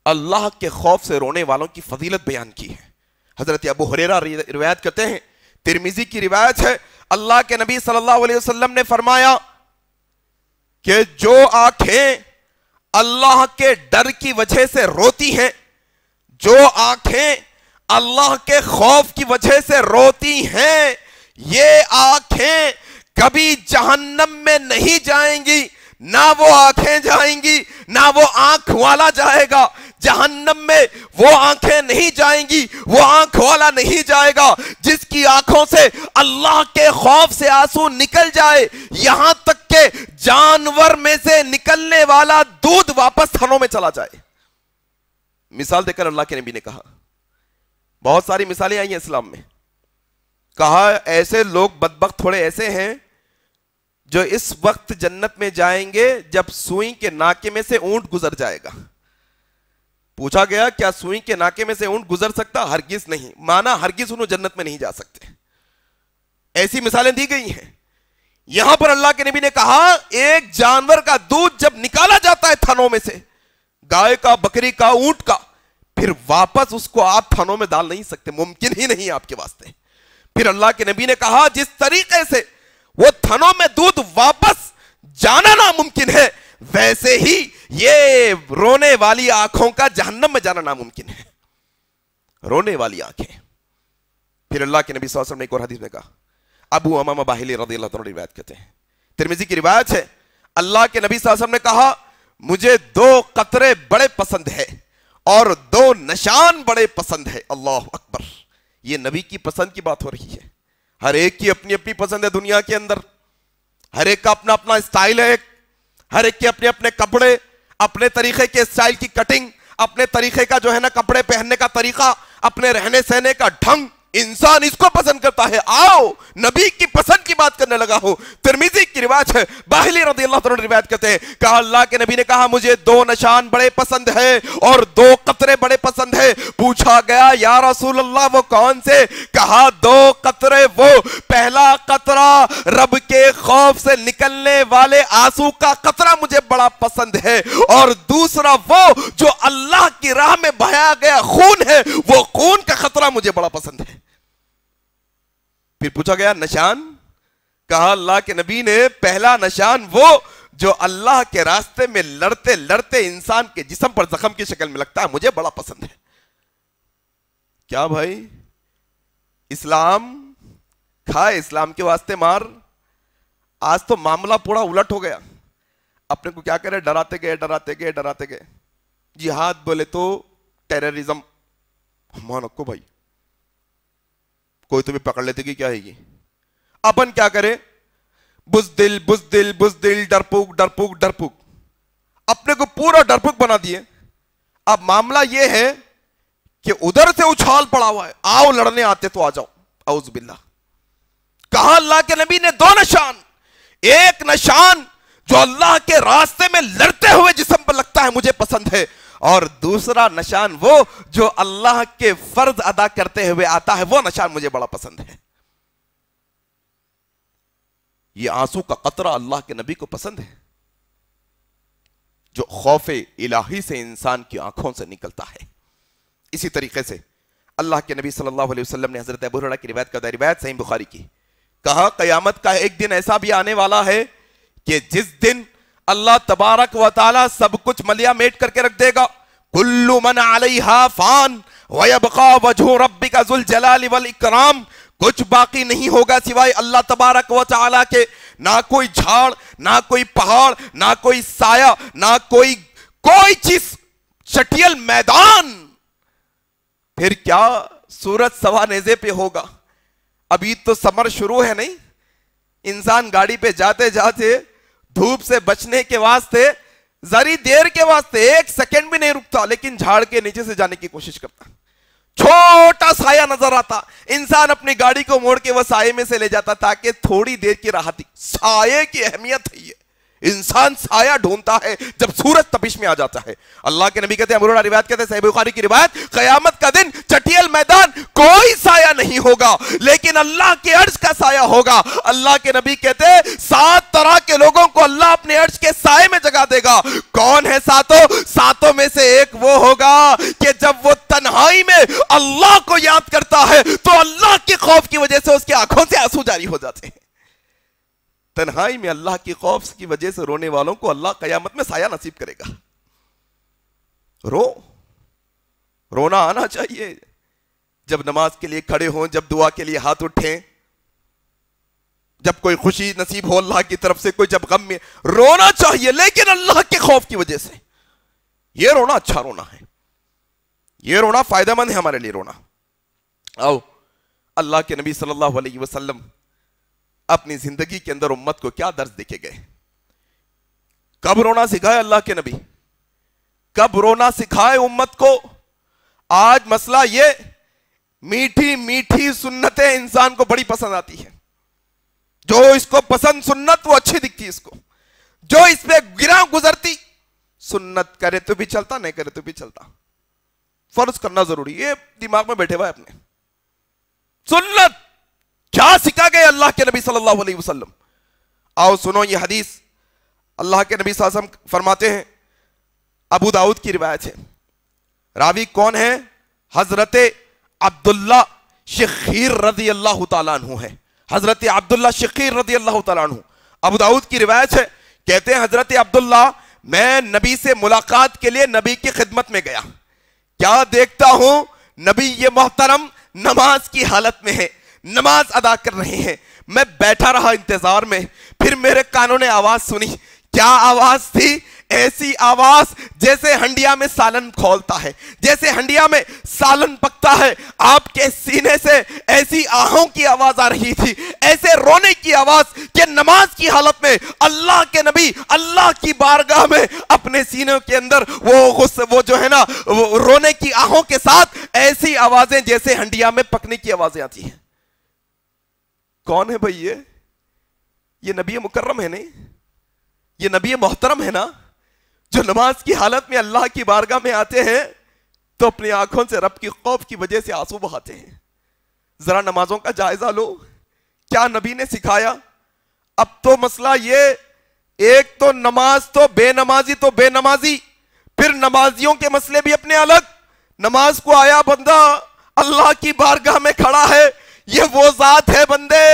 اللہ کے خوف سے رونے والوں کی فضیلت بیان کی ہے. حضرت ابو ہریرہ روایت کرتے ہیں, ترمذی کی روایت ہے, اللہ کے نبی صلی اللہ علیہ وسلم نے فرمایا کہ جو آنکھیں اللہ کے ڈر کی وجہ سے روتی ہیں, جو آنکھیں اللہ کے خوف کی وجہ سے روتی ہیں, یہ آنکھیں کبھی جہنم میں نہیں جائیں گی, نہ وہ آنکھیں جائیں گی نہ وہ آنکھ والا جائے گا. جہنم میں وہ آنکھیں نہیں جائیں گی, وہ آنکھ والا نہیں جائے گا جس کی آنکھوں سے اللہ کے خوف سے آنسو نکل جائے, یہاں تک کہ جانور میں سے نکلنے والا دودھ واپس تھنوں میں چلا جائے. مثال دے کر اللہ کے نبی نے کہا, بہت ساری مثالیں آئی ہیں اسلام میں, کہا ایسے لوگ بدبخت تھوڑے ایسے ہیں جو اس وقت جنت میں جائیں گے جب سوئی کے ناکے میں سے اونٹ گزر جائے گا. پوچھا گیا کیا سوئی کے ناکے میں سے اونٹ گزر سکتا؟ ہرگز نہیں, مانا ہرگز انہوں جنت میں نہیں جا سکتے. ایسی مثالیں دی گئی ہیں. یہاں پر اللہ کے نبی نے کہا ایک جانور کا دودھ جب نکالا جاتا ہے تھنوں میں سے, گائے کا, بکری کا, اونٹ کا, پھر واپس اس کو آپ تھنوں میں ڈال نہیں سکتے, ممکن ہی نہیں آپ کے واسطے. پھر اللہ کے نبی نے کہا جس طریقے سے وہ تھنوں میں دودھ واپس جانا ناممکن ہے, ویسے ہی یہ رونے والی آنکھوں کا جہنم میں جانا ناممکن ہے. رونے والی آنکھیں. پھر اللہ کے نبی صلی اللہ علیہ وسلم نے ایک اور حدیث میں کہا, ابو امامہ باہلی رضی اللہ عنہ روایت کرتے ہیں, ترمذی کی روایت ہے, اللہ کے نبی صلی اللہ علیہ وسلم نے کہا مجھے 2 قطرے بڑے پسند ہے اور 2 نشان بڑے پسند ہے. اللہ اکبر. یہ نبی کی پسند کی بات ہو رہی ہے. ہر ایک کی اپنی اپنی پسند ہے دنیا کے اندر, ہر ایک کا اپنا اپنا اسٹائل ہے, ہر ایک کے اپنے اپنے کپڑے, اپنے طریقے کے اسٹائل کی کٹنگ, اپنے طریقے کا جو ہے نا کپڑے پہننے کا طریقہ, اپنے رہنے سہنے کا ڈھنگ, انسان اس کو پسند کرتا ہے. آؤ نبی کی پسند کی بات کرنے لگا ہوں. ترمذی کی روایت ہے, باہلی رضی اللہ عنہ روایت کرتے ہیں, کہا اللہ کے نبی نے کہا مجھے 2 نشان بڑے پسند ہے اور 2 قطرے بڑے پسند ہے. پوچھا گیا یا رسول اللہ وہ کون سے؟ کہا 2 قطرے وہ, پہلا قطرہ رب کے خوف سے نکلنے والے آنسو کا قطرہ مجھے بڑا پسند ہے, اور دوسرا وہ جو اللہ کی راہ میں بہایا گیا خون ہے, وہ خون کا قطرہ مجھے بڑا پسند ہے. پھر پوچھا گیا نشان؟ کہا اللہ کے نبی نے پہلا نشان وہ جو اللہ کے راستے میں لڑتے لڑتے انسان کے جسم پر زخم کی شکل میں لگتا ہے, مجھے بڑا پسند ہے. کیا بھائی اسلام کھائے اسلام کے واسطے مار. آج تو معاملہ پورا الٹ ہو گیا. اپنے کو کیا کرے, ڈراتے گئے ڈراتے گئے ڈراتے گئے. جہاد بولے تو ٹیررزم, مان رکھو بھائی, کوئی تمہیں پکڑ لیتے کہ کیا ہے یہ. اپن کیا کرے, بزدل بزدل بزدل, ڈرپوک ڈرپوک ڈرپوک, اپنے کو پورا ڈرپوک بنا دیے. اب معاملہ یہ ہے کہ ادھر سے اچھال پڑا ہوا ہے, آؤ لڑنے آتے تو آ جاؤ. اعوذ باللہ. کہا اللہ کے نبی نے 2 نشان, ایک نشان جو اللہ کے راستے میں لڑتے ہوئے جسم پر لگتا ہے مجھے پسند ہے, اور دوسرا نشان وہ جو اللہ کے فرض ادا کرتے ہوئے آتا ہے, وہ نشان مجھے بڑا پسند ہے. یہ آنسو کا قطرہ اللہ کے نبی کو پسند ہے, جو خوف الہی سے انسان کی آنکھوں سے نکلتا ہے. اسی طریقے سے اللہ کے نبی صلی اللہ علیہ وسلم نے حضرت ابو ہریرہ کی روایت کا, روایت صحیح بخاری کی, کہا قیامت کا ایک دن ایسا بھی آنے والا ہے کہ جس دن اللہ تبارک و تعالی سب کچھ ملیا میٹ کر کے رکھ دے گا. کل من علیہا فان ویبقى وجہ ربک ذو الجلال والاکرام. کچھ باقی نہیں ہوگا سوائے اللہ تبارک و تعالی کے. نہ کوئی جھاڑ, نہ کوئی پہاڑ, نہ کوئی سایہ, نہ کوئی چیز, چٹیل میدان. پھر کیا سورج سوا نیزے پہ ہوگا. ابھی تو سمر شروع ہے نہیں, انسان گاڑی پہ جاتے جاتے دھوپ سے بچنے کے واسطے ذری دیر کے واسطے 1 سیکنڈ بھی نہیں رکتا, لیکن جھاڑ کے نیچے سے جانے کی کوشش کرتا. چھوٹا سایہ نظر آتا, انسان اپنی گاڑی کو موڑ کے وہ سائے میں سے لے جاتا تاکہ تھوڑی دیر کی راحت. سائے کی اہمیت ہے یہ. انسان سایہ ڈھونڈتا ہے جب سورج تپش میں آ جاتا ہے. اللہ کے نبی کہتے ہیں, ابو ہریرہ روایت کہتے ہیں, صحیح بخاری کی روایت, قیامت کا دن چٹیل میدان کوئی سایہ نہیں ہوگا, لیکن اللہ کے عرش کا سایہ ہوگا. اللہ کے نبی کہتے ہیں 7 طرح کے لوگوں کو اللہ اپنے عرش کے سائے میں جگہ دے گا۔ کون ہے ساتوں؟ ساتوں میں سے ایک وہ ہوگا کہ جب وہ تنہائی میں اللہ کو یاد کرتا ہے تو اللہ کے خوف کی وجہ سے اس کی آنکھوں سے آنسو جاری ہو جاتے ہیں۔ تنہائی میں اللہ کی خوف کی وجہ سے رونے والوں کو اللہ قیامت میں سایہ نصیب کرے گا۔ رونا آنا چاہیے جب نماز کے لیے کھڑے ہوں، جب دعا کے لیے ہاتھ اٹھیں، جب کوئی خوشی نصیب ہو اللہ کی طرف سے، کوئی جب غم میں رونا چاہیے، لیکن اللہ کے خوف کی وجہ سے۔ یہ رونا اچھا رونا ہے، یہ رونا فائدہ مند ہے ہمارے لیے رونا۔ آؤ اللہ کے نبی صلی اللہ علیہ وسلم اپنی زندگی کے اندر امت کو کیا درس دے کے گئے؟ کب رونا سکھائے اللہ کے نبی؟ کب رونا سکھائے امت کو؟ آج مسئلہ یہ میٹھی میٹھی سنتیں انسان کو بڑی پسند آتی ہیں۔ جو اس کو پسند سنت وہ اچھی دکھتی اس کو، جو اس پہ گراں گزرتی سنت کرے تو بھی چلتا، نہیں کرے تو بھی چلتا، فرض کرنا ضروری، یہ دماغ میں بیٹھے ہوا ہے اپنے۔ سنت کیا سکھا گئے اللہ کے نبی صلی اللہ علیہ وسلم؟ آؤ سنو یہ حدیث اللہ کے نبی صلی اللہ علیہ وسلم فرماتے ہیں، ابو داؤد کی روایت ہے، راوی کون ہے؟ حضرت عبداللہ شخیر رضی اللہ تعالیٰ عنہ ہے، حضرت عبداللہ شخیر رضی اللہ تعالیٰ عنہ، ابو داؤد کی روایت ہے، کہتے ہیں حضرت عبداللہ میں نبی سے ملاقات کے لیے نبی کی خدمت میں گیا، کیا دیکھتا ہوں نبی یہ محترم نماز کی حالت میں ہے، نماز ادا کر رہے ہیں، میں بیٹھا رہا انتظار میں، پھر میرے کانوں نے آواز سنی، کیا آواز تھی؟ ایسی آواز جیسے ہنڈیا میں سالن کھولتا ہے، جیسے ہنڈیا میں سالن پکتا ہے، آپ کے سینے سے ایسی آہوں کی آواز آ رہی تھی، ایسے رونے کی آواز کہ نماز کی حالت میں اللہ کے نبی اللہ کی بارگاہ میں اپنے سینے کے اندر وہ جو ہے نا وہ رونے کی آہوں کے ساتھ ایسی آوازیں جیسے ہنڈیا میں پکنے کی آوازیں آتی ہیں۔ کون ہے بھئی یہ نبی مکرم ہے نہیں؟ یہ نبی محترم ہے نا، جو نماز کی حالت میں اللہ کی بارگاہ میں آتے ہیں تو اپنی آنکھوں سے رب کی خوف کی وجہ سے آنسو بہاتے ہیں۔ ذرا نمازوں کا جائزہ لو، کیا نبی نے سکھایا؟ اب تو مسئلہ یہ، ایک تو نماز تو بے نمازی، پھر نمازیوں کے مسئلے بھی اپنے الگ۔ نماز کو آیا بندہ اللہ کی بارگاہ میں کھڑا ہے، یہ وہ ذات ہے بندے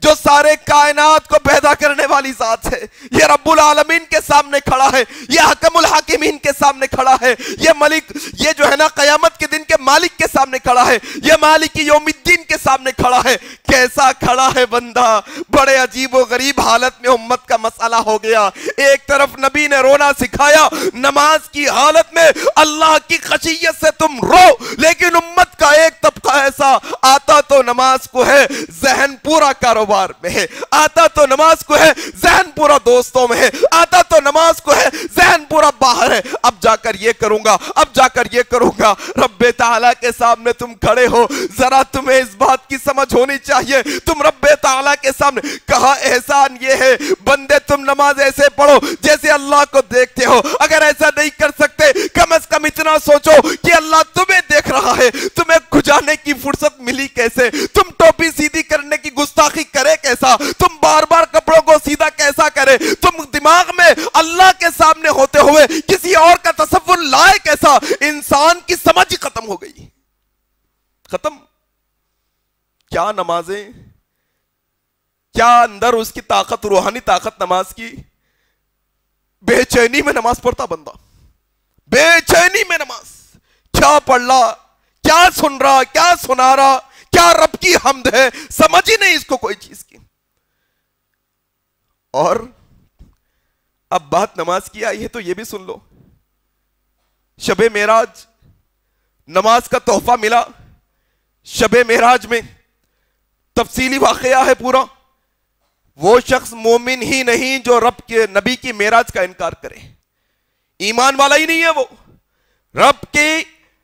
جو سارے کائنات کو پیدا کرنے والی ذات ہے، یہ رب العالمین کے سامنے کھڑا ہے، یہ حکم الحاکمین کے سامنے کھڑا ہے، یہ ملک، یہ جو ہے نا قیامت کے دن کے مالک کے سامنے کھڑا ہے، یہ مالک یوم الدین کے سامنے کھڑا ہے۔ کیسا کھڑا ہے بندہ؟ بڑے عجیب و غریب حالت میں امت کا مسئلہ ہو گیا۔ ایک طرف نبی نے رونا سکھایا، نماز کی حالت میں اللہ کی خشیت سے تم رو، لیکن امت کا ایک طبقہ ایسا آتا تو نماز کو ہے ذہن پورا کاروبار میں ہے، آتا تو نماز کو ہے ذہن پورا دوستوں میں ہے، آتا تو نماز کو ہے ذہن پورا باہر ہے، اب جا کر یہ کروں گا، اب جا کر یہ کروں گا۔ رب تعالیٰ کے سامنے تم کھڑے ہو، ذرا تمہیں اس بات کی سمجھ ہونی چاہیے، تم رب تعالیٰ کے سامنے، کہا احسان یہ ہے بندے تم نماز ایسے پڑھو جیسے اللہ کو دیکھتے ہو۔ اگر ایسا نہیں کر سکتے کم از کم اتنا سوچو کہ اللہ تمہیں دیکھ رہا ہے، تمہیں کھجانے کی فرصت ملی کیسے، تم ٹوپی سیدھی کرنے کی گستاخی کرے کیسا، تم بار بار کپڑوں کو سیدھا کیسا کرے، تم دماغ میں اللہ کے سامنے ہوتے ہوئے کسی اور کا تصور لائے کیسا۔ انسان کی سمجھ ختم ہو گئی، ختم۔ کیا نمازیں، کیا اندر اس کی طاقت، روحانی طاقت نماز کی۔ بے چینی میں نماز پڑھتا بندہ، بے چینی میں نماز، کیا پڑھ رہا، کیا سن رہا، کیا سنا رہا، کیا رب کی حمد ہے، سمجھ ہی نہیں اس کو کوئی چیز کی۔ اور اب بات نماز کی آئی ہے تو یہ بھی سن لو، شب معراج نماز کا تحفہ ملا۔ شب معراج میں تفصیلی واقعہ ہے پورا، وہ شخص مومن ہی نہیں جو رب کے نبی کی معراج کا انکار کرے، ایمان والا ہی نہیں ہے وہ۔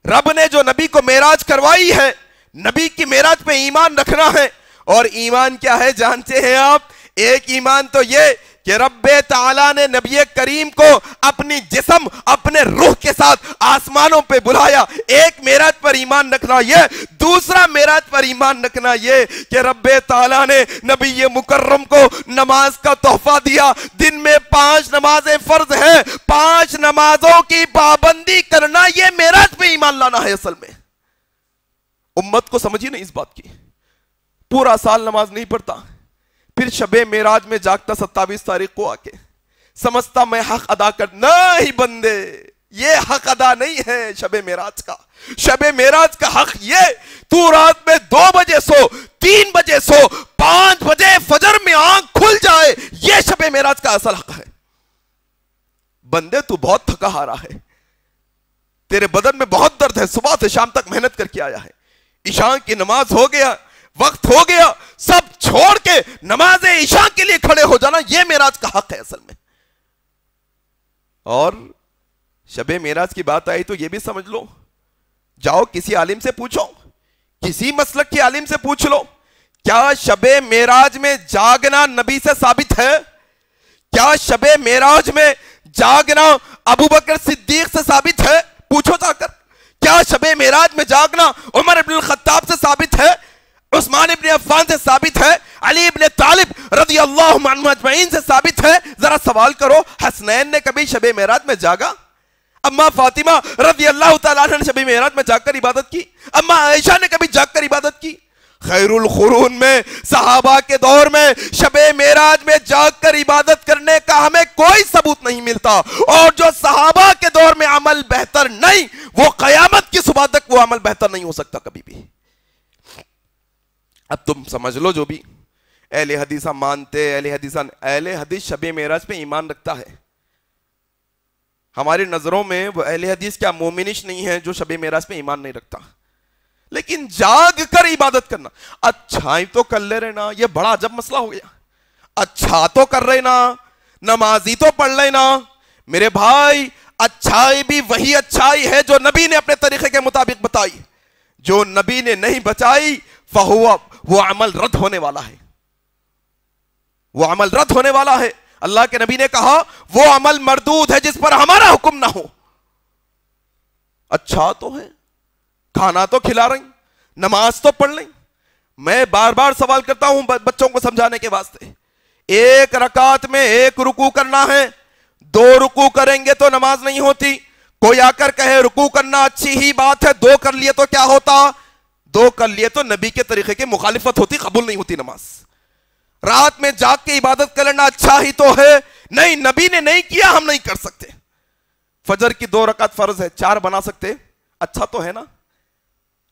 رب نے جو نبی کو معراج کروائی ہے، نبی کی معراج پہ ایمان رکھنا ہے۔ اور ایمان کیا ہے جانتے ہیں آپ؟ ایک ایمان تو یہ کہ رب تعالیٰ نے نبی کریم کو اپنی جسم اپنے روح کے ساتھ آسمانوں پہ بلایا. ایک معراج پر ایمان رکھنا یہ, دوسرا معراج پر ایمان رکھنا یہ کہ رب تعالیٰ نے نبی مکرم کو نماز کا تحفہ دیا. دن میں 5 نمازیں فرض ہیں, 5 نمازوں کی پابندی کرنا یہ معراج پہ ایمان لانا ہے. اصل میں امت کو سمجھی نہیں اس بات کی. پورا سال نماز نہیں پڑھتا, پھر شب معراج میں جاگتا 27 تاریخ کو آ کے سمجھتا میں حق ادا کر. نہیں بندے, یہ حق ادا نہیں ہے شب معراج کا. شب معراج کا حق یہ تو رات میں 2 بجے سو, 3 بجے سو, 5 بجے فجر میں آنکھ کھل جائے, یہ شب معراج کا اصل حق ہے. بندے تو بہت تھکا ہارا ہے, تیرے بدن میں بہت درد ہے, صبح سے شام تک محنت کر کے آیا ہے, عشاء کی نماز ہو گیا, وقت ہو گیا, سب چھوڑ کے نماز عشاء کے لیے کھڑے ہو جانا, یہ معراج کا حق ہے اصل میں. اور شب معراج کی بات آئی تو یہ بھی سمجھ لو, جاؤ کسی عالم سے پوچھو, کسی مسلک کے عالم سے پوچھ لو, کیا شب معراج میں جاگنا نبی سے ثابت ہے؟ کیا شب معراج میں جاگنا ابو بکر صدیق سے ثابت ہے؟ پوچھو جا کر. کیا شب معراج میں جاگنا عمر ابن الخطاب سے ثابت ہے؟ عثمان ابن عفان سے ثابت ہے؟ علی ابن طالب رضی اللہ عنہ اجمعین سے ثابت ہے؟ ذرا سوال کرو, حسنین نے کبھی شب معراج میں جاگا؟ اما فاطمہ رضی اللہ تعالیٰ عنہ نے شب معراج میں جاگ کر عبادت کی؟ اما عائشہ نے کبھی جاگ کر عبادت کی؟ خیر القرون میں, صحابہ کے دور میں شب معراج میں جاگ کر عبادت کرنے کا ہمیں کوئی ثبوت نہیں ملتا, اور جو صحابہ کے دور میں عمل بہتر نہیں, وہ قیامت کی صبح تک وہ عمل بہتر نہیں ہو سکتا کبھی بھی. اب تم سمجھ لو, جو بھی اہل حدیث مانتے, اہل حدیث شب معراج پہ ایمان رکھتا ہے. ہماری نظروں میں وہ اہل حدیث کیا مومنش نہیں ہے جو شب معراج پہ ایمان نہیں رکھتا, لیکن جاگ کر عبادت کرنا, اچھائی تو کر لے رہے نا, یہ بڑا عجب مسئلہ ہو گیا. اچھا تو کر رہے نا, نمازی تو پڑھ لینا. میرے بھائی, اچھائی بھی وہی اچھائی ہے جو نبی نے اپنے طریقے کے مطابق بتائی. جو نبی نے نہیں بچائی وہ عمل رد ہونے والا ہے, وہ عمل رد ہونے والا ہے. اللہ کے نبی نے کہا وہ عمل مردود ہے جس پر ہمارا حکم نہ ہو. اچھا تو ہے, کھانا تو کھلا رہی, نماز تو پڑھ لیں. میں بار بار سوال کرتا ہوں بچوں کو سمجھانے کے واسطے, 1 رکعت میں 1 رکوع کرنا ہے, 2 رکوع کریں گے تو نماز نہیں ہوتی. کوئی آ کر کہے رکوع کرنا اچھی ہی بات ہے, 2 کر لیے تو کیا ہوتا؟ 2 کر لیے تو نبی کے طریقے کی مخالفت ہوتی, قبول نہیں ہوتی نماز. رات میں جاگ کے عبادت کرنا اچھا ہی تو ہے, نہیں نبی نے نہیں کیا, ہم نہیں کر سکتے. فجر کی 2 رکعت فرض ہے, 4 بنا سکتے, اچھا تو ہے نا,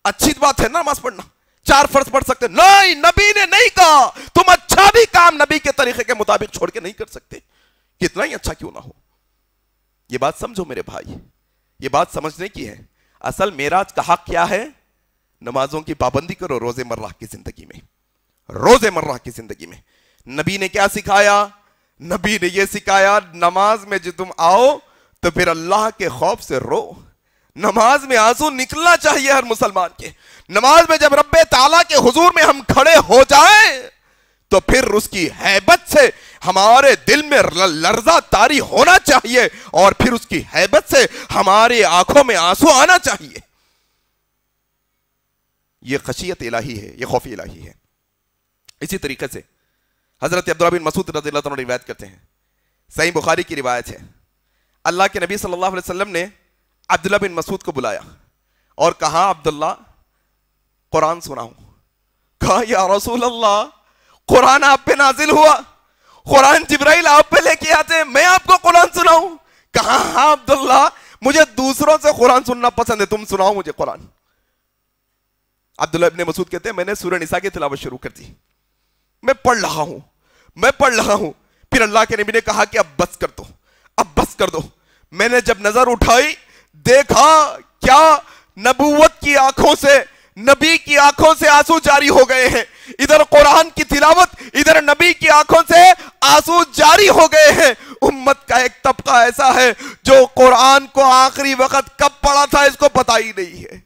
اچھی بات ہے نا نماز پڑھنا, 4 فرض پڑھ سکتے. نہیں, نبی نے نہیں کہا, تم اچھا بھی کام نبی کے طریقے کے مطابق چھوڑ کے نہیں کر سکتے, کتنا ہی اچھا کیوں نہ ہو. یہ بات سمجھو میرے بھائی, یہ بات سمجھنے کی ہے. اصل معراج کا حق کیا ہے؟ نمازوں کی پابندی کرو روز مرہ کی زندگی میں, روز مرہ کی زندگی میں. نبی نے کیا سکھایا؟ نبی نے یہ سکھایا, نماز میں جو تم آؤ تو پھر اللہ کے خوف سے رو. نماز میں آنسو نکلنا چاہیے ہر مسلمان کے. نماز میں جب رب تعالیٰ کے حضور میں ہم کھڑے ہو جائیں تو پھر اس کی ہیبت سے ہمارے دل میں لرزہ طاری ہونا چاہیے, اور پھر اس کی ہیبت سے ہماری آنکھوں میں آنسو آنا چاہیے. یہ خشیت الہی ہے, یہ خوف الہی ہے. اسی طریقے سے حضرت عبداللہ بن مسعود رضی اللہ عنہ روایت کرتے ہیں, صحیح بخاری کی روایت ہے, اللہ کے نبی صلی اللہ علیہ وسلم نے عبداللہ بن مسعود کو بلایا اور کہا, عبداللہ قرآن سناؤں. کہا یا رسول اللہ, قرآن آپ پہ نازل ہوا, قرآن جبرائیل آپ پہ لے کے آتے ہیں, میں آپ کو قرآن سناؤں؟ کہا ہاں عبداللہ, مجھے دوسروں سے قرآن سننا پسند ہے, تم سناؤ مجھے قرآن. عبداللہ ابن مسعود کہتے ہیں میں نے سورہ نساء کی تلاوت شروع کر دی, میں پڑھ رہا ہوں. پھر اللہ کے نبی نے کہا کہ اب بس کر دو. میں نے جب نظر اٹھائی دیکھا کیا نبوت کی آنکھوں سے, نبی کی آنکھوں سے آنسو جاری ہو گئے ہیں. ادھر قرآن کی تلاوت, ادھر نبی کی آنکھوں سے آنسو جاری ہو گئے ہیں. امت کا ایک طبقہ ایسا ہے جو قرآن کو آخری وقت کب پڑھا تھا اس کو پتہ ہی نہیں ہے,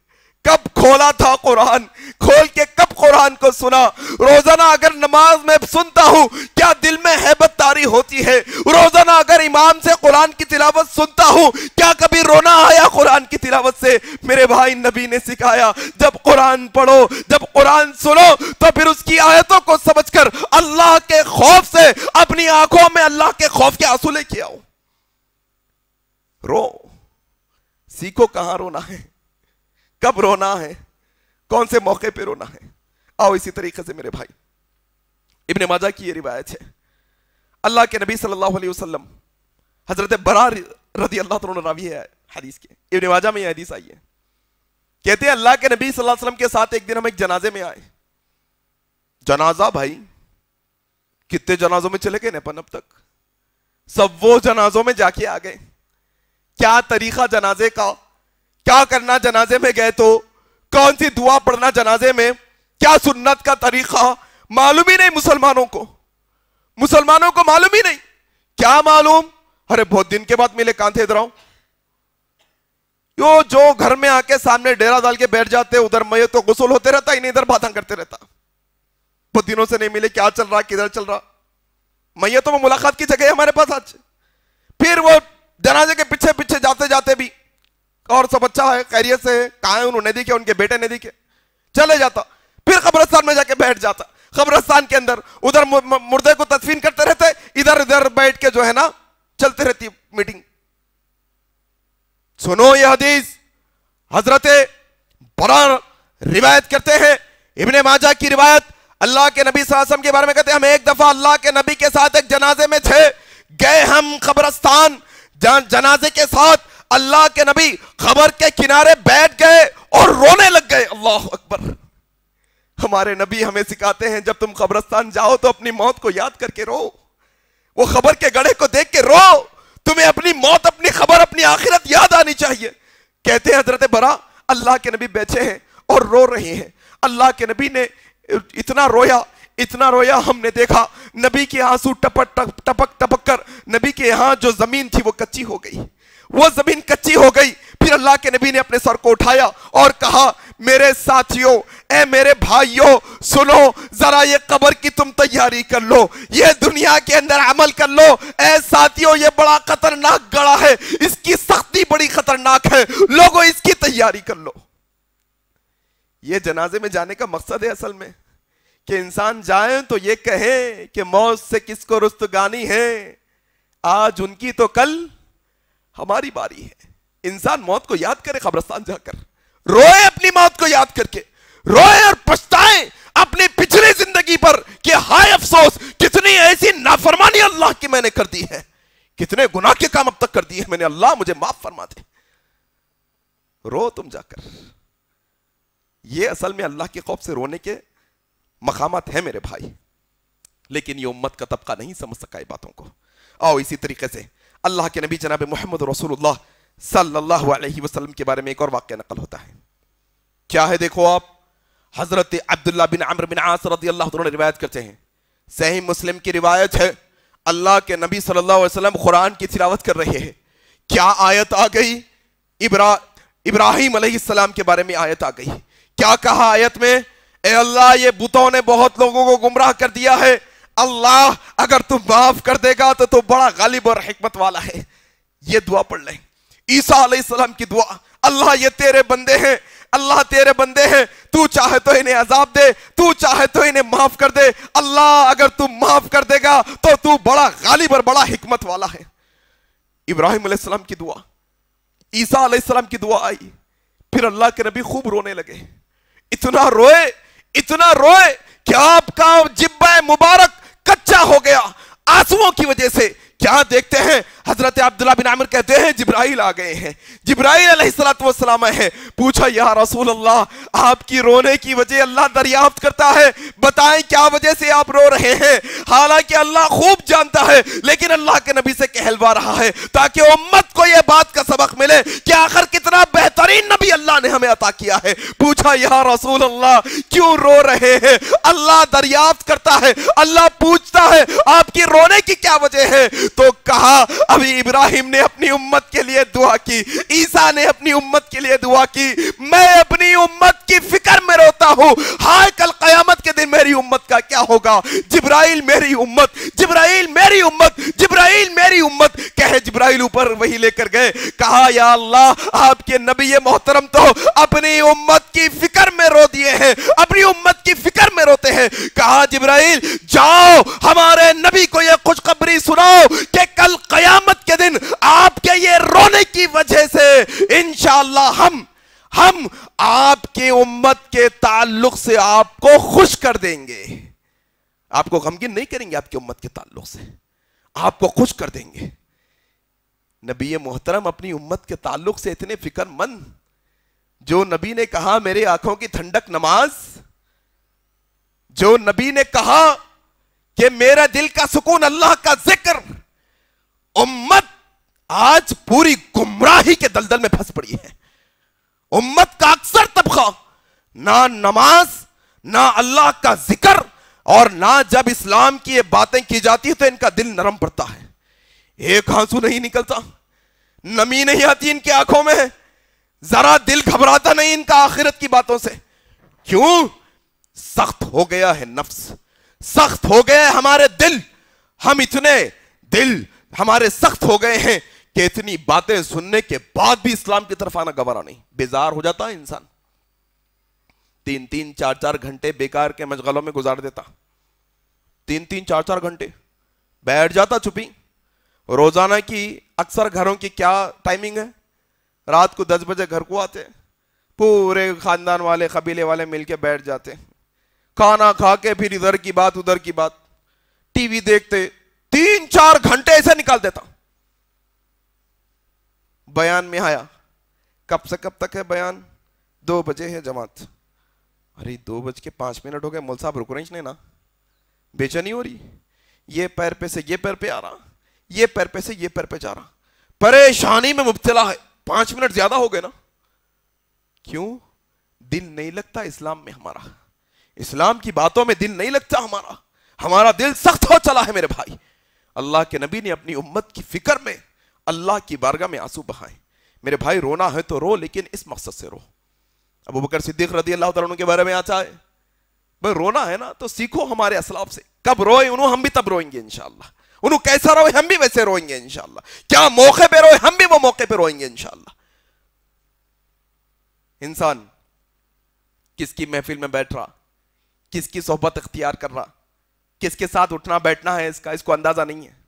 کب کھولا تھا قرآن، کھول کے کب قرآن کو سنا؟ روزانہ اگر نماز میں سنتا ہوں کیا دل میں ہیبت طاری ہوتی ہے؟ روزانہ اگر امام سے قرآن کی تلاوت سنتا ہوں کیا کبھی رونا آیا قرآن کی تلاوت سے؟ میرے بھائی، نبی نے سکھایا جب قرآن پڑھو، جب قرآن سنو تو پھر اس کی آیتوں کو سمجھ کر اللہ کے خوف سے اپنی آنکھوں میں اللہ کے خوف کے آنسو لے کے آؤ۔ رو، سیکھو کہاں رونا ہے، کب رونا ہے، کون سے موقع پہ رونا ہے۔ آؤ اسی طریقے سے میرے بھائی، ابن ماجہ کی یہ روایت ہے، اللہ کے نبی صلی اللہ علیہ وسلم، حضرت برا رضی اللہ عنہ راوی ہے حدیث کے، ابن ماجہ میں یہ حدیث آئی ہے، کہتے ہیں اللہ کے نبی صلی اللہ علیہ وسلم کے ساتھ ایک دن ہم ایک جنازے میں آئے۔ جنازہ بھائی، کتنے جنازوں میں چلے گئے نیپن اب تک؟ سب وہ جنازوں میں جا کے آ گئے۔ کیا طریقہ جنازے کا، کیا کرنا جنازے میں گئے تو، کون سی دعا پڑھنا جنازے میں، کیا سنت کا طریقہ معلوم ہی نہیں مسلمانوں کو معلوم ہی نہیں۔ کیا معلوم؟ ارے بہت دن کے بعد ملے، کہاں تھے؟ ادھر آؤ۔ جو گھر میں آ کے سامنے ڈیرا ڈال کے بیٹھ جاتے، ادھر میت تو غسل ہوتے رہتا، انہیں ادھر باتاں کرتے رہتا، بہت دنوں سے نہیں ملے، کیا چل رہا، کدھر چل رہا۔ میتوں میں ملاقات کی جگہ ہے ہمارے پاس آج۔ پھر وہ جنازے کے پیچھے پیچھے جاتے جاتے بھی، اور سب اچھا ہے، خیریت سے ہے، کہاں ہیں؟ انہوں نے دیکھے، ان کے بیٹے نے دیکھے، چلے جاتا۔ پھر قبرستان میں جا کے بیٹھ جاتا، قبرستان کے اندر ادھر مردے کو تدفین کرتے رہتے، ادھر ادھر بیٹھ کے جو ہے نا چلتے رہتی میٹنگ۔ سنو یہ حدیث، حضرت برا روایت کرتے ہیں، ابن ماجہ کی روایت، اللہ کے نبی صلی اللہ علیہ وسلم کے بارے میں کہتے ہیں ہم ایک دفعہ اللہ کے نبی کے ساتھ ایک جنازے میں تھے، گئے ہم قبرستان، جنازے کے ساتھ اللہ کے نبی قبر کے کنارے بیٹھ گئے اور رونے لگ گئے۔ اللہ اکبر۔ ہمارے نبی ہمیں سکھاتے ہیں جب تم قبرستان جاؤ تو اپنی موت کو یاد کر کے رو، وہ قبر کے گڑھے کو دیکھ کے رو، تمہیں اپنی موت، اپنی خبر، اپنی آخرت یاد آنی چاہیے۔ کہتے ہیں حضرت برا اللہ کے نبی بیٹھے ہیں اور رو رہے ہیں، اللہ کے نبی نے اتنا رویا ہم نے دیکھا نبی کے آنسو ٹپک کر نبی کے یہاں جو زمین تھی وہ کچی ہو گئی، وہ زمین کچی ہو گئی۔ پھر اللہ کے نبی نے اپنے سر کو اٹھایا اور کہا میرے ساتھیوں، اے میرے بھائیوں، سنو ذرا یہ قبر کی تم تیاری کر لو، یہ دنیا کے اندر عمل کر لو۔ اے ساتھیوں، یہ بڑا خطرناک گڑھا ہے، اس کی سختی بڑی خطرناک ہے، لوگوں اس کی تیاری کر لو۔ یہ جنازے میں جانے کا مقصد ہے اصل میں کہ انسان جائیں تو یہ کہیں کہ موت سے کس کو رستگانی ہے، آج ان کی تو کل ہماری باری ہے۔ انسان موت کو یاد کرے، قبرستان جا کر روئے، اپنی موت کو یاد کر کے روئے اور پچھتائیں اپنی پچھلی زندگی پر کہ ہائے افسوس، کتنی ایسی نافرمانی اللہ کی میں نے کر دی ہے، کتنے گناہ کے کام اب تک کر دی ہے میں نے، اللہ مجھے معاف فرما دے۔ رو تم جا کر۔ یہ اصل میں اللہ کے خوف سے رونے کے مقامات ہیں میرے بھائی، لیکن یہ امت کا طبقہ نہیں سمجھ سکا یہ باتوں کو۔ آؤ اسی طریقے سے اللہ کے نبی جناب محمد رسول اللہ صلی اللہ علیہ وسلم کے بارے میں ایک اور واقعہ نقل ہوتا ہے۔ کیا ہے دیکھو آپ، حضرت عبداللہ بن عمرو بن عاص رضی اللہ عنہ روایت کرتے ہیں، صحیح مسلم کی روایت ہے، اللہ کے نبی صلی اللہ علیہ وسلم قرآن کی تلاوت کر رہے ہیں، کیا آیت آ گئی؟ ابراہیم علیہ السلام کے بارے میں آیت آ گئی۔ کیا کہا آیت میں؟ اے اللہ، یہ بتوں نے بہت لوگوں کو گمراہ کر دیا ہے، اللہ اگر تم معاف کر دے گا تو تو بڑا غالب اور حکمت والا ہے۔ یہ دعا پڑھ لیں، عیسیٰ علیہ السلام کی دعا، اللہ یہ تیرے بندے ہیں، اللہ تیرے بندے ہیں، تو چاہے تو انہیں عذاب دے، تو چاہے تو انہیں معاف کر دے، اللہ اگر تم معاف کر دے گا تو تو بڑا غالب اور بڑا حکمت والا ہے۔ ابراہیم علیہ السلام کی دعا، عیسیٰ علیہ السلام کی دعا آئی، پھر اللہ کے نبی خوب رونے لگے، اتنا روئے کہ آپ کا جبہ مبارک کچا ہو گیا آنسوؤں کی وجہ سے۔ کیا دیکھتے ہیں؟ حضرت عبداللہ بن عمر کہتے ہیں جبرائیل آ گئے ہیں، جبرائیل علیہ السلام آئے ہیں، پوچھا یا رسول اللہ، آپ کی رونے کی وجہ اللہ دریافت کرتا ہے، بتائیں کیا وجہ سے آپ رو رہے ہیں؟ حالانکہ اللہ خوب جانتا ہے، لیکن اللہ کے نبی سے کہلوا رہا ہے تاکہ امت کو یہ بات کا سبق ملے کہ آخر کتنا بہترین نبی اللہ نے ہمیں عطا کیا ہے۔ پوچھا یا رسول اللہ کیوں رو رہے ہیں؟ اللہ دریافت کرتا ہے، اللہ پوچھتا ہے آپ کی رونے کی کیا وجہ ہے؟ تو کہا ابھی ابراہیم نے اپنی امت کے لیے دعا کی, عیسیٰ نے اپنی امت کے لیے دعا کی. میں اپنی امت کی فکر میں روتا ہوں, ہائے کل قیامت کے دن میری امت کا کیا ہوگا. جبرائیل میری امت, جبرائیل میری امت, جبرائیل میری امت. کہے جبرائیل اوپر وہی لے کر گئے, کہا یا اللہ آپ کے نبی محترم تو اپنی امت کی فکر میں رو دیے ہیں, اپنی امت کی فکر میں روتے ہیں. کہا جبرائیل جاؤ ہمارے نبی کو یہ خوشخبری سناؤ کہ کل قیامت کے دن آپ کے یہ رونے کی وجہ سے انشاءاللہ ہم آپ کی امت کے تعلق سے آپ کو خوش کر دیں گے. آپ کو غمگین نہیں کریں گے, آپ کی امت کے تعلق سے آپ کو خوش کر دیں گے. نبی محترم اپنی امت کے تعلق سے اتنے فکر مند, جو نبی نے کہا میرے آنکھوں کی ٹھنڈک نماز, جو نبی نے کہا کہ میرا دل کا سکون اللہ کا ذکر, امت آج پوری گمراہی کے دلدل میں پھنس پڑی ہے. امت کا اکثر طبقہ نہ نماز, نہ اللہ کا ذکر, اور نہ جب اسلام کی یہ باتیں کی جاتی ہیں تو ان کا دل نرم پڑتا ہے. ایک آنسو نہیں نکلتا, نمی نہیں آتی ان کی آنکھوں میں, ذرا دل گھبراتا نہیں ان کا آخرت کی باتوں سے. کیوں؟ سخت ہو گیا ہے نفس, سخت ہو گیا ہے ہمارے دل. ہم اتنے دل ہمارے سخت ہو گئے ہیں کہ اتنی باتیں سننے کے بعد بھی اسلام کی طرف آنا گوارا نہیں. بیزار ہو جاتا ہے انسان, 3-3 4-4 گھنٹے بیکار کے مشغلوں میں گزار دیتا, 3-3 4-4 گھنٹے بیٹھ جاتا چپی. روزانہ کی اکثر گھروں کی کیا ٹائمنگ ہے, رات کو 10 بجے گھر کو آتے, پورے خاندان والے قبیلے والے مل کے بیٹھ جاتے, کھانا کھا کے پھر ادھر کی بات ادھر کی بات, ٹی وی دیکھتے, 3-4 گھنٹے ایسے نکال دیتا. بیان میں آیا, کب سے کب تک ہے بیان؟ 2 بجے ہے جماعت. ارے 2:05 ہو گئے, مول صاحب رک رہے ہیں نا, بے چینی ہو رہی, یہ پیر پہ سے یہ پیر پہ آ رہا, یہ پیر پہ سے یہ پیر پہ جا رہا, پریشانی میں مبتلا ہے. 5 منٹ زیادہ ہو گئے نا. کیوں؟ دل نہیں لگتا اسلام میں ہمارا, اسلام کی باتوں میں دل نہیں لگتا ہمارا, ہمارا دل سخت ہو چلا ہے میرے بھائی. اللہ کے نبی نے اپنی امت کی فکر میں اللہ کی بارگاہ میں آنسو بہائے. میرے بھائی رونا ہے تو رو, لیکن اس مقصد سے رو. ابو بکر صدیق رضی اللہ تعالیٰ عنہ کے بارے میں آتا ہے, بھائی رونا ہے نا تو سیکھو ہمارے اسلاف سے. کب روئے انہوں, ہم بھی تب روئیں گے انشاءاللہ. انہوں کیسا روئے ہم بھی ویسے روئیں گے انشاءاللہ. کیا موقع پہ روئے ہم بھی وہ موقع پہ روئیں گے انشاءاللہ. انسان کس کی محفل میں بیٹھ رہا, کس کی صحبت اختیار کر رہا, کس کے ساتھ اٹھنا بیٹھنا ہے, اس کو اندازہ نہیں ہے.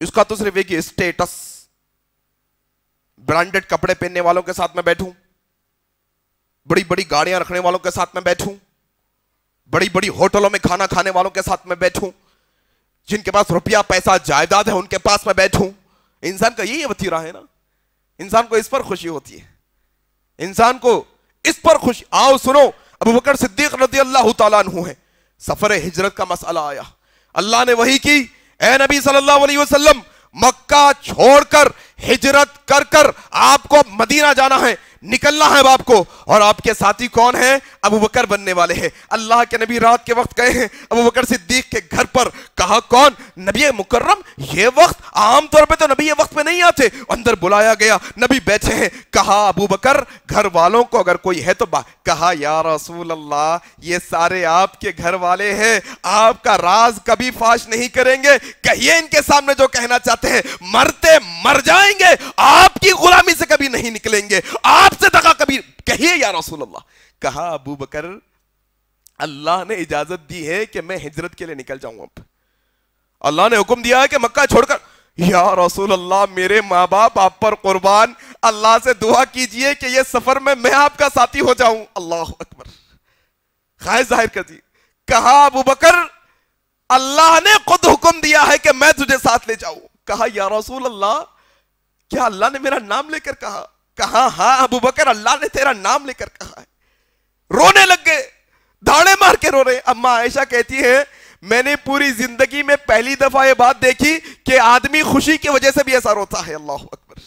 اس کا تو صرف ایک اسٹیٹس, برانڈڈ کپڑے پہننے والوں کے ساتھ میں بیٹھوں, بڑی بڑی گاڑیاں رکھنے والوں کے ساتھ میں بیٹھوں, بڑی بڑی ہوٹلوں میں کھانا کھانے والوں کے ساتھ میں بیٹھوں, جن کے پاس روپیہ پیسہ جائیداد ہے ان کے پاس میں بیٹھوں. انسان کا یہی وتیرہ ہے نا, انسان کو اس پر خوشی ہوتی ہے, انسان کو اس پر خوشی. آؤ سنو, ابو بکر صدیق رضی اللہ تعالیٰ عنہ ہے, سفر ہجرت کا مسئلہ آیا, اللہ نے وحی کی, اے نبی صلی اللہ علیہ وسلم مکہ چھوڑ کر ہجرت کر کر آپ کو مدینہ جانا ہے, نکلنا ہے آپ کو, اور آپ کے ساتھی کون ہیں؟ ابو بکر بننے والے ہیں. اللہ کے نبی رات کے وقت گئے ہیں ابو بکر صدیق کے گھر پر. کہا کون؟ نبی مکرم. یہ وقت عام طور پہ تو نبی یہ وقت میں نہیں آتے. اندر بلایا گیا, نبی بیٹھے ہیں. کہا ابو بکر گھر والوں کو اگر کوئی ہے تو کہا یا رسول اللہ یہ سارے آپ کے گھر والے ہیں, آپ کا راز کبھی فاش نہیں کریں گے, کہیے ان کے سامنے جو کہنا چاہتے ہیں, مرتے مر جائیں گے, آپ کی غلامی سے کبھی نہیں نکلیں گے, آپ سے دغا کبھی, کہیے یا رسول اللہ. کہا ابو بکر اللہ نے اجازت دی ہے کہ میں ہجرت کے لیے نکل جاؤں, اب اللہ نے حکم دیا ہے کہ مکہ چھوڑ کر. یا رسول اللہ میرے ماں باپ آپ پر قربان, اللہ سے دعا کیجئے کہ یہ سفر میں آپ کا ساتھی ہو جاؤں. اللہ اکبر, خواہش ظاہر کر دی. کہا ابو بکر اللہ نے خود حکم دیا ہے کہ میں تجھے ساتھ لے جاؤں. کہا یا رسول اللہ کیا اللہ نے میرا نام لے کر کہا؟ کہا ہاں ابو بکر اللہ نے تیرا نام لے کر کہا ہے. رونے لگ گئے, دھاڑے مار کے رو رہے. اما عائشہ کہتی ہے میں نے پوری زندگی میں پہلی دفعہ یہ بات دیکھی کہ آدمی خوشی کی وجہ سے بھی ایسا روتا ہے. اللہ اکبر,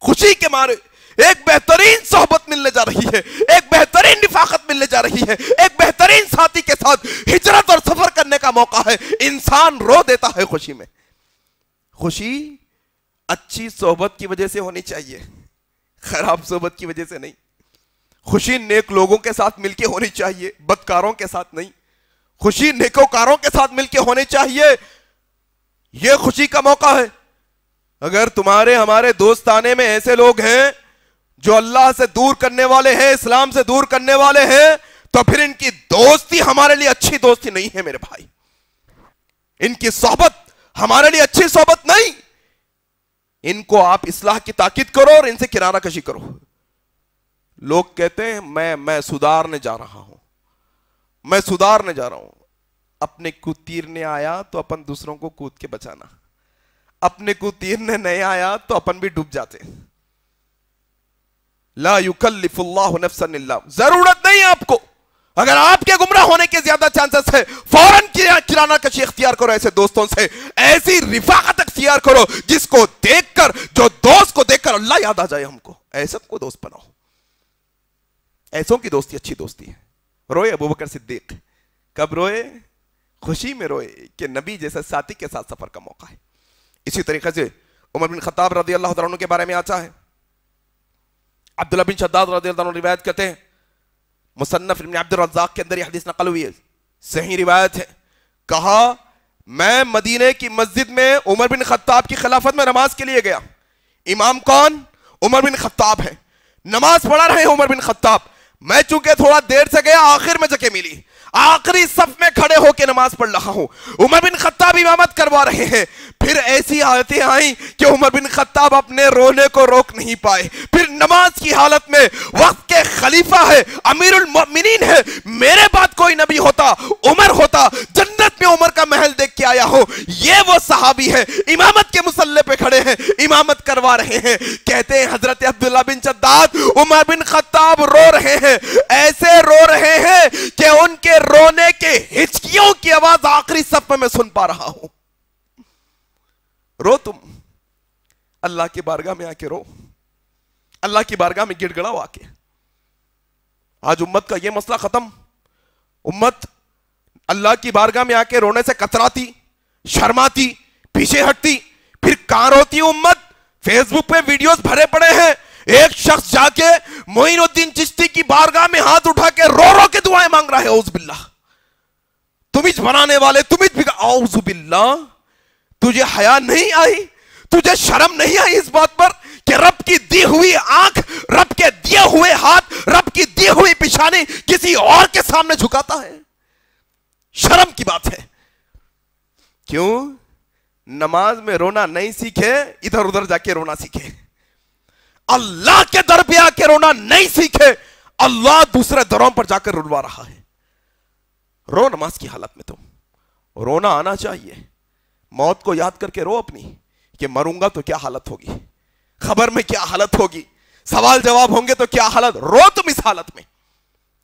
خوشی کے مارے. ایک بہترین صحبت ملنے جا رہی ہے, ایک بہترین رفاقت ملنے جا رہی ہے, ایک بہترین ساتھی کے ساتھ ہجرت اور سفر کرنے کا موقع ہے, انسان رو دیتا ہے خوشی میں. خوشی اچھی صحبت کی وجہ سے ہونی چاہیے، خراب صحبت کی وجہ سے نہیں۔ خوشی نیک لوگوں کے ساتھ مل کے ہونی چاہیے، بدکاروں کے ساتھ نہیں۔ خوشی نیکوکاروں کے ساتھ مل کے ہونی چاہیے، یہ خوشی کا موقع ہے۔ اگر تمہارے ہمارے دوستانے میں ایسے لوگ ہیں جو اللہ سے دور کرنے والے ہیں، اسلام سے دور کرنے والے ہیں، تو پھر ان کی دوستی ہمارے لیے اچھی دوستی نہیں ہے میرے بھائی، ان کی صحبت ہمارے لیے اچھی صحبت نہیں۔ ان کو آپ اصلاح کی تاکید کرو اور ان سے کنارہ کشی کرو۔ لوگ کہتے ہیں میں سدھارنے جا رہا ہوں، میں سدھارنے جا رہا ہوں۔ اپنے کو تیرنے آیا تو اپن دوسروں کو کود کے بچانا، اپنے کو تیرنے نہیں آیا تو اپن بھی ڈوب جاتے۔ لا یکلف اللہ نفسا الا، ضرورت نہیں ہے آپ کو۔ اگر آپ کے گمراہ ہونے کے زیادہ چانسز ہے، فوراً کنارہ کشی اختیار کرو ایسے دوستوں سے، ایسی رفاقت اختیار کرو جس کو دیکھ کر، جو دوست کو دیکھ کر اللہ یاد آ جائے ہم کو، ایسا کو دوست بناؤ۔ ایسوں کی دوستی اچھی دوستی ہے۔ روئے ابو بکر صدیق، کب روئے؟ خوشی میں روئے کہ نبی جیسے ساتھی کے ساتھ سفر کا موقع ہے۔ اسی طریقے سے عمر بن خطاب رضی اللہ تعالیٰ عنہ کے بارے میں آتا ہے، عبداللہ بن شداد رضی اللہ عنہ روایت کرتے ہیں، مصنف ابن عبد الرزاق کے اندر یہ حدیث نقل ہوئی ہے، صحیح روایت ہے، کہا میں مدینے کی مسجد میں عمر بن خطاب کی خلافت میں نماز کے لیے گیا۔ امام کون؟ عمر بن خطاب ہے، نماز پڑھا رہے عمر بن خطاب۔ میں چونکہ تھوڑا دیر سے گیا، آخر میں جگہ ملی، آخری صف میں کھڑے ہو کے نماز پڑھ رہا ہوں۔ عمر بن خطاب امامت کروا رہے ہیں۔ پھر ایسی حالتیں آئیں کہ عمر بن خطاب اپنے رونے کو روک نہیں پائے۔ پھر نماز کی حالت میں، وقت کے خلیفہ ہے، امیر المؤمنین ہے، میرے بعد کوئی نبی ہوتا، عمر ہوتا، جنت میں عمر کا محل دیکھ کے آیا ہوں۔ یہ وہ صحابی ہے، امامت کے مصلی پہ کھڑے ہیں، امامت کروا رہے ہیں۔ کہتے ہیں حضرت عبداللہ بن شداد، عمر بن خطاب رو رہے ہیں، ایسے رو رہے ہیں کہ ان کے رونے کے ہچکیوں کی آواز آخری صف میں سن پا رہا ہوں۔ رو تم، اللہ کی بارگاہ میں آ کے رو، اللہ کی بارگاہ میں گڑ گڑاؤ آ کے۔ آج امت کا یہ مسئلہ ختم، امت اللہ کی بارگاہ میں آ کے رونے سے کتراتی، شرماتی، پیچھے ہٹتی، پھر کہاں روتی امت؟ فیس بک پہ ویڈیوز بھرے پڑے ہیں، ایک شخص جا کے معین الدین چشتی کی بارگاہ میں ہاتھ اٹھا کے رو رو کے دعائیں مانگ رہا ہے، اعوذ باللہ۔ تمہیں بنانے والے، تمہیں اعوذ باللہ، تجھے حیا نہیں آئی؟ تجھے شرم نہیں آئی اس بات پر کہ رب کی دی ہوئی آنکھ، رب کے دیے ہوئے ہاتھ، رب کی دی ہوئی پیشانی کسی اور کے سامنے جھکاتا ہے؟ شرم کی بات ہے۔ کیوں؟ نماز میں رونا نہیں سیکھے، ادھر ادھر جا کے رونا سیکھے۔ اللہ کے در پہ آ کے رونا نہیں سیکھے، اللہ دوسرے دروں پر جا کر رلوا رہا ہے۔ رو نماز کی حالت میں، تم رونا آنا چاہیے۔ موت کو یاد کر کے رو اپنی، کہ مروں گا تو کیا حالت ہوگی، خبر میں کیا حالت ہوگی، سوال جواب ہوں گے تو کیا حالت، رو تم اس حالت میں،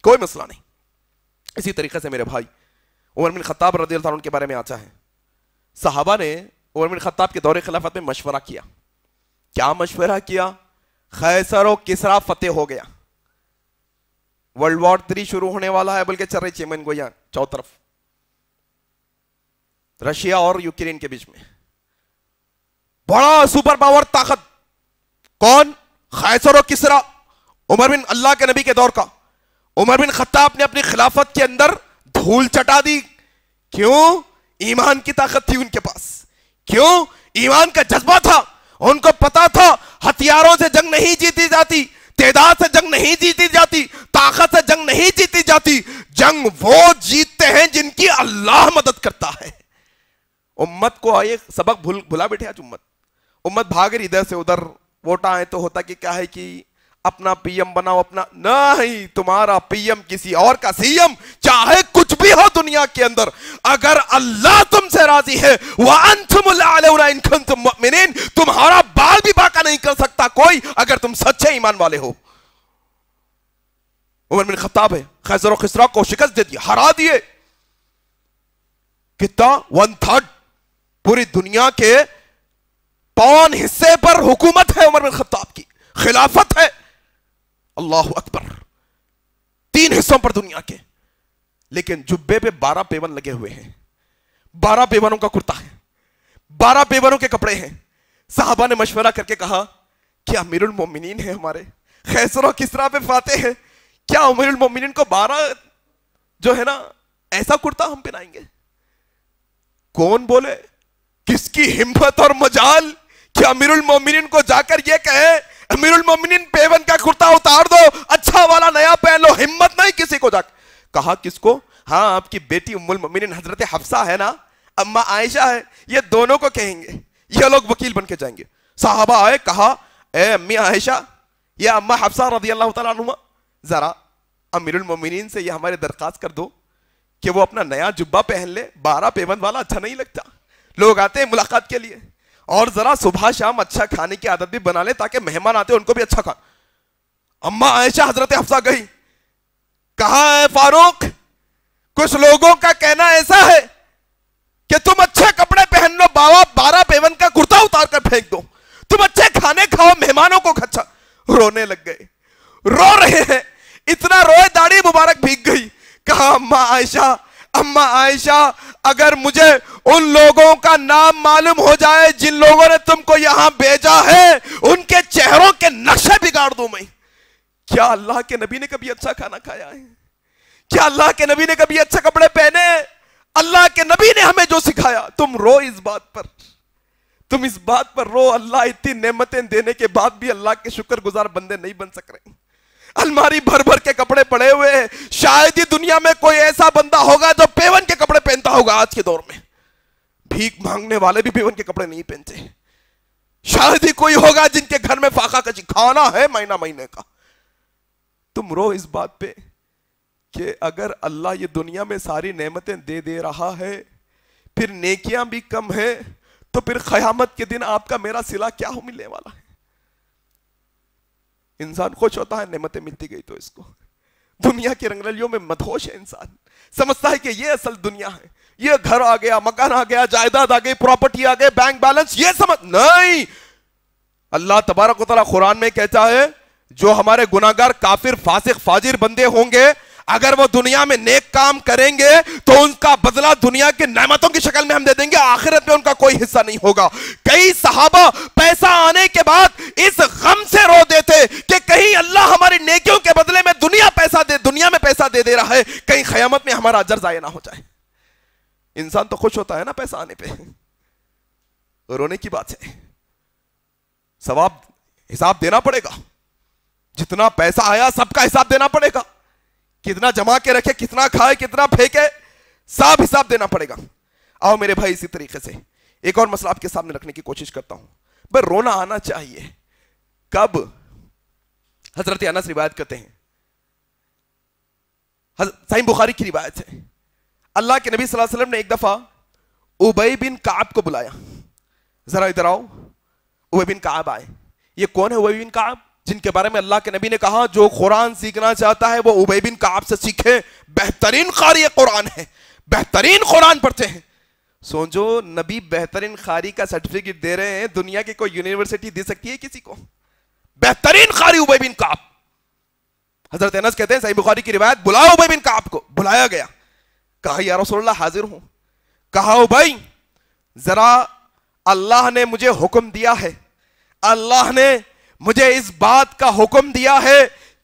کوئی مسئلہ نہیں۔ اسی طریقے سے میرے بھائی عمر بن خطاب رضی اللہ عنہ کے بارے میں آتا ہے، صحابہ نے عمر بن خطاب کے دور خلافت میں مشورہ کیا۔ کیا مشورہ کیا؟ قیصر و کسریٰ فتح ہو گیا، ورلڈ وار 3 شروع ہونے والا ہے، بلکہ چل رہی چیمن گویا چو طرف، رشیا اور یوکرین کے بیچ میں۔ بڑا سپر پاور طاقت کون؟ قیصر و کسریٰ، عمر بن اللہ کے نبی کے دور کا۔ عمر بن خطاب نے اپنی خلافت کے اندر دھول چٹا دی۔ کیوں؟ ایمان کی طاقت تھی ان کے پاس، کیوں؟ ایمان کا جذبہ تھا، ان کو پتا تھا ہتھیاروں سے جنگ نہیں جیتی جاتی، تعداد سے جنگ نہیں جیتی جاتی، طاقت سے جنگ نہیں جیتی جاتی، جنگ وہ جیتتے ہیں جن کی اللہ مدد کرتا ہے۔ امت کو آئے سبق بھلا بیٹھے، آج امت بھاگ رہی ادھر سے ادھر، ووٹ آئے تو ہوتا کہ کیا ہے کہ اپنا پی ایم بناؤ، اپنا نہیں، تمہارا پی ایم کسی اور کا سی ایم، چاہے کچھ بھی ہو دنیا کے اندر، اگر اللہ تم سے راضی ہے وَأَنْتُمُ الْأَعْلَوْنَ إِن كُنتُم مُؤْمِنِينَ، تمہارا بال بھی باقا نہیں کر سکتا کوئی اگر تم سچے ایمان والے ہو۔ عمر بن خطاب ہے، قیصر و کسریٰ کو شکست دے دی، ہرا دیے۔ کتنا؟ 1/3 پوری دنیا کے پون حصے پر حکومت ہے عمر بن خطاب کی، خلافت ہے، اللہ اکبر، 3 حصوں پر دنیا کے۔ لیکن جبے پہ 12 پیون لگے ہوئے ہیں، 12 پیونوں کا کرتا ہے، 12 پیوروں کے کپڑے ہیں. صحابہ نے مشورہ کر کے کہا کہ امیر المومنین ہیں ہمارے, خیسر و کسریٰ پہ فاتح ہے, کیا امیر المومنین کو 12 جو ہے نا ایسا کرتا ہم پہنائیں گے؟ کون بولے, کس کی ہمت اور مجال کہ امیر المومنین کو جا کر یہ کہے امیر المومنین پیون کا کرتا اتار دو, اچھا والا نیا پہن لو. ہمت نہیں کسی کو. جا کہا کس کو؟ ہاں آپ کی بیٹی ام المومنین حضرت حفصہ ہے نا, اما عائشہ ہے, یہ دونوں کو کہیں گے, یہ لوگ وکیل بن کے جائیں گے. صحابہ آئے, کہا اے امی عائشہ یا اما حفصہ رضی اللہ تعالیٰ عنہما, ذرا امیر المومنین سے یہ ہمارے درخواست کر دو کہ وہ اپنا نیا جبہ پہن لے, 12 پیون والا اچھا نہیں لگتا, لوگ آتے ہیں ملاقات کے لیے, اور ذرا صبح شام اچھا کھانے کی عادت بھی بنا لے تاکہ مہمان آتے ہیں ان کو بھی اچھا کھا. اما عائشہ حضرت حفصہ گئی, کہا اے فاروق, کچھ لوگوں کا کہنا ایسا ہے کہ تم اچھے کپڑے پہن لو, 12 پیون کا کرتا اتار کر پھینک دو, تم اچھے کھانے کھاؤ, مہمانوں کو کھچا. رونے لگ گئے, رو رہے ہیں, اتنا روئے داڑھی مبارک بھیگ گئی. کہا اما عائشہ اگر مجھے ان لوگوں کا نام معلوم ہو جائے جن لوگوں نے تم کو یہاں بھیجا ہے, ان کے چہروں کے نقشے بگاڑ دوں میں. کیا اللہ کے نبی نے کبھی اچھا کھانا کھایا ہے؟ کیا اللہ کے نبی نے کبھی اچھے کپڑے پہنے ہیں؟ اللہ کے نبی نے ہمیں جو سکھایا. تم رو اس بات پر, تم اس بات پر رو, اللہ اتنی نعمتیں دینے کے بعد بھی اللہ کے شکر گزار بندے نہیں بن سک رہے. الماری بھر بھر کے کپڑے پڑے ہوئے ہیں, شاید ہی دنیا میں کوئی ایسا بندہ ہوگا جو پیون کے کپڑے پہنتا ہوگا. آج کے دور میں بھیک مانگنے والے بھی پیون کے کپڑے نہیں پہنتے. شاید ہی کوئی ہوگا جن کے گھر میں فاقہ کچی کھانا ہے مہینے کا. تم رو اس بات پہ کہ اگر اللہ یہ دنیا میں ساری نعمتیں دے رہا ہے, پھر نیکیاں بھی کم ہیں, تو پھر قیامت کے دن آپ کا میرا صلہ کیا ہو ملنے والا ہے؟ انسان خوش ہوتا ہے نعمتیں ملتی گئی تو اس کو, دنیا کی رنگرلیوں میں مدہوش ہے انسان, سمجھتا ہے کہ یہ اصل دنیا ہے, یہ گھر آ گیا, مکان آ گیا, جائیداد آ گئی, پراپرٹی آ گئی, بینک بیلنس, یہ سمجھ نہیں. اللہ تبارک و تعالیٰ قرآن میں کہتا ہے جو ہمارے گناہگار کافر فاسق فاجر بندے ہوں گے, اگر وہ دنیا میں نیک کام کریں گے تو ان کا بدلہ دنیا کے نعمتوں کی شکل میں ہم دے دیں گے, آخرت میں ان کا کوئی حصہ نہیں ہوگا. کئی صحابہ پیسہ آنے کے بعد اس غم سے رو دیتے کہ کہیں اللہ ہماری نیکیوں کے بدلے میں دنیا میں پیسہ دے رہا ہے, کہیں قیامت میں ہمارا اجر ضائع نہ ہو جائے. انسان تو خوش ہوتا ہے نا پیسہ آنے پہ, رونے کی بات ہے. ثواب حساب دینا پڑے گا, جتنا پیسہ آیا سب کا حساب دینا پڑے گا, کتنا جمع کے رکھے, کتنا کھائے, کتنا پھینکے, سب حساب دینا پڑے گا. آؤ میرے بھائی اسی طریقے سے ایک اور مسئلہ آپ کے سامنے رکھنے کی کوشش کرتا ہوں. بس رونا آنا چاہیے. کب؟ حضرت انس روایت کرتے ہیں, صحیح بخاری کی روایت ہے, اللہ کے نبی صلی اللہ علیہ وسلم نے ایک دفعہ ابی بن کعب کو بلایا. ذرا ادھر آؤ. ابی بن کعب آئے. یہ کون ہے ابی بن کعب جن کے بارے میں اللہ کے نبی نے کہا جو قرآن سیکھنا چاہتا ہے وہ ابی بن کعب سے سیکھے, بہترین قاری قرآن ہے, بہترین قرآن پڑھتے ہیں. سوچو نبی بہترین قاری کا سرٹیفکیٹ دے رہے ہیں, دنیا کی کوئی یونیورسٹی دے سکتی ہے کسی کو؟ بہترین قاری ابی بن کعب. حضرت انس کہتے ہیں صحیح بخاری کی روایت, بلاؤ ابی بن کعب کو. بلایا گیا, کہا یا رسول اللہ حاضر ہوں. کہا ابی ذرا اللہ نے مجھے حکم دیا ہے, اللہ نے مجھے اس بات کا حکم دیا ہے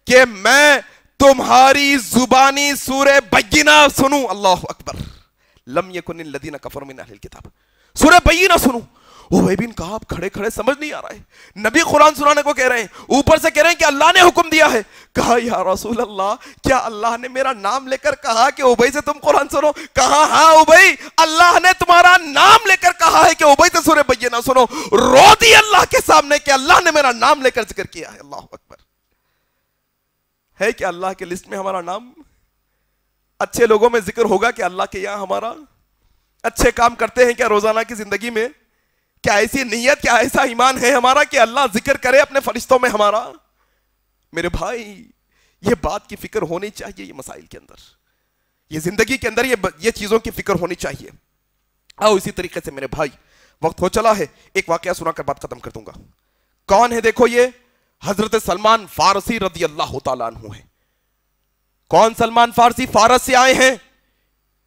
کہ میں تمہاری زبانی سورہ بینہ سنوں. اللہ اکبر. لم یکن الذین کفروا من اہل الکتاب, سورہ بینہ سنوں. ابی بن کعب کھڑے کھڑے سمجھ نہیں آ رہا ہے, نبی قرآن سنانے کو کہہ رہے ہیں, اوپر سے کہہ رہے ہیں کہ اللہ نے حکم دیا ہے. کہا یا رسول اللہ کیا اللہ نے میرا نام لے کر کہا کہ ابی سے تم قرآن سنو؟ کہا ہاں ابی, اللہ نے تمہارا نام لے کر کہا ہے کہ ابی سے سورہ بینہ سنو. رو دی اللہ کے سامنے کہ اللہ نے میرا نام لے کر ذکر کیا ہے. اللہ اکبر. ہے کہ اللہ کے لسٹ میں ہمارا نام؟ اچھے لوگوں میں ذکر ہوگا کہ اللہ کے یہاں ہمارا؟ اچھے کام کرتے ہیں کیا روزانہ کی زندگی میں؟ کیا ایسی نیت, کیا ایسا ایمان ہے ہمارا کہ اللہ ذکر کرے اپنے فرشتوں میں ہمارا؟ میرے بھائی یہ بات کی فکر ہونی چاہیے, یہ مسائل کے اندر, یہ زندگی کے اندر یہ چیزوں کی فکر ہونی چاہیے. آؤ اسی طریقے سے میرے بھائی وقت ہو چلا ہے, ایک واقعہ سنا کر بات ختم کر دوں گا. کون ہے دیکھو, یہ حضرت سلمان فارسی رضی اللہ تعالیٰ عنہ ہے. کون سلمان فارسی؟ فارس سے آئے ہیں.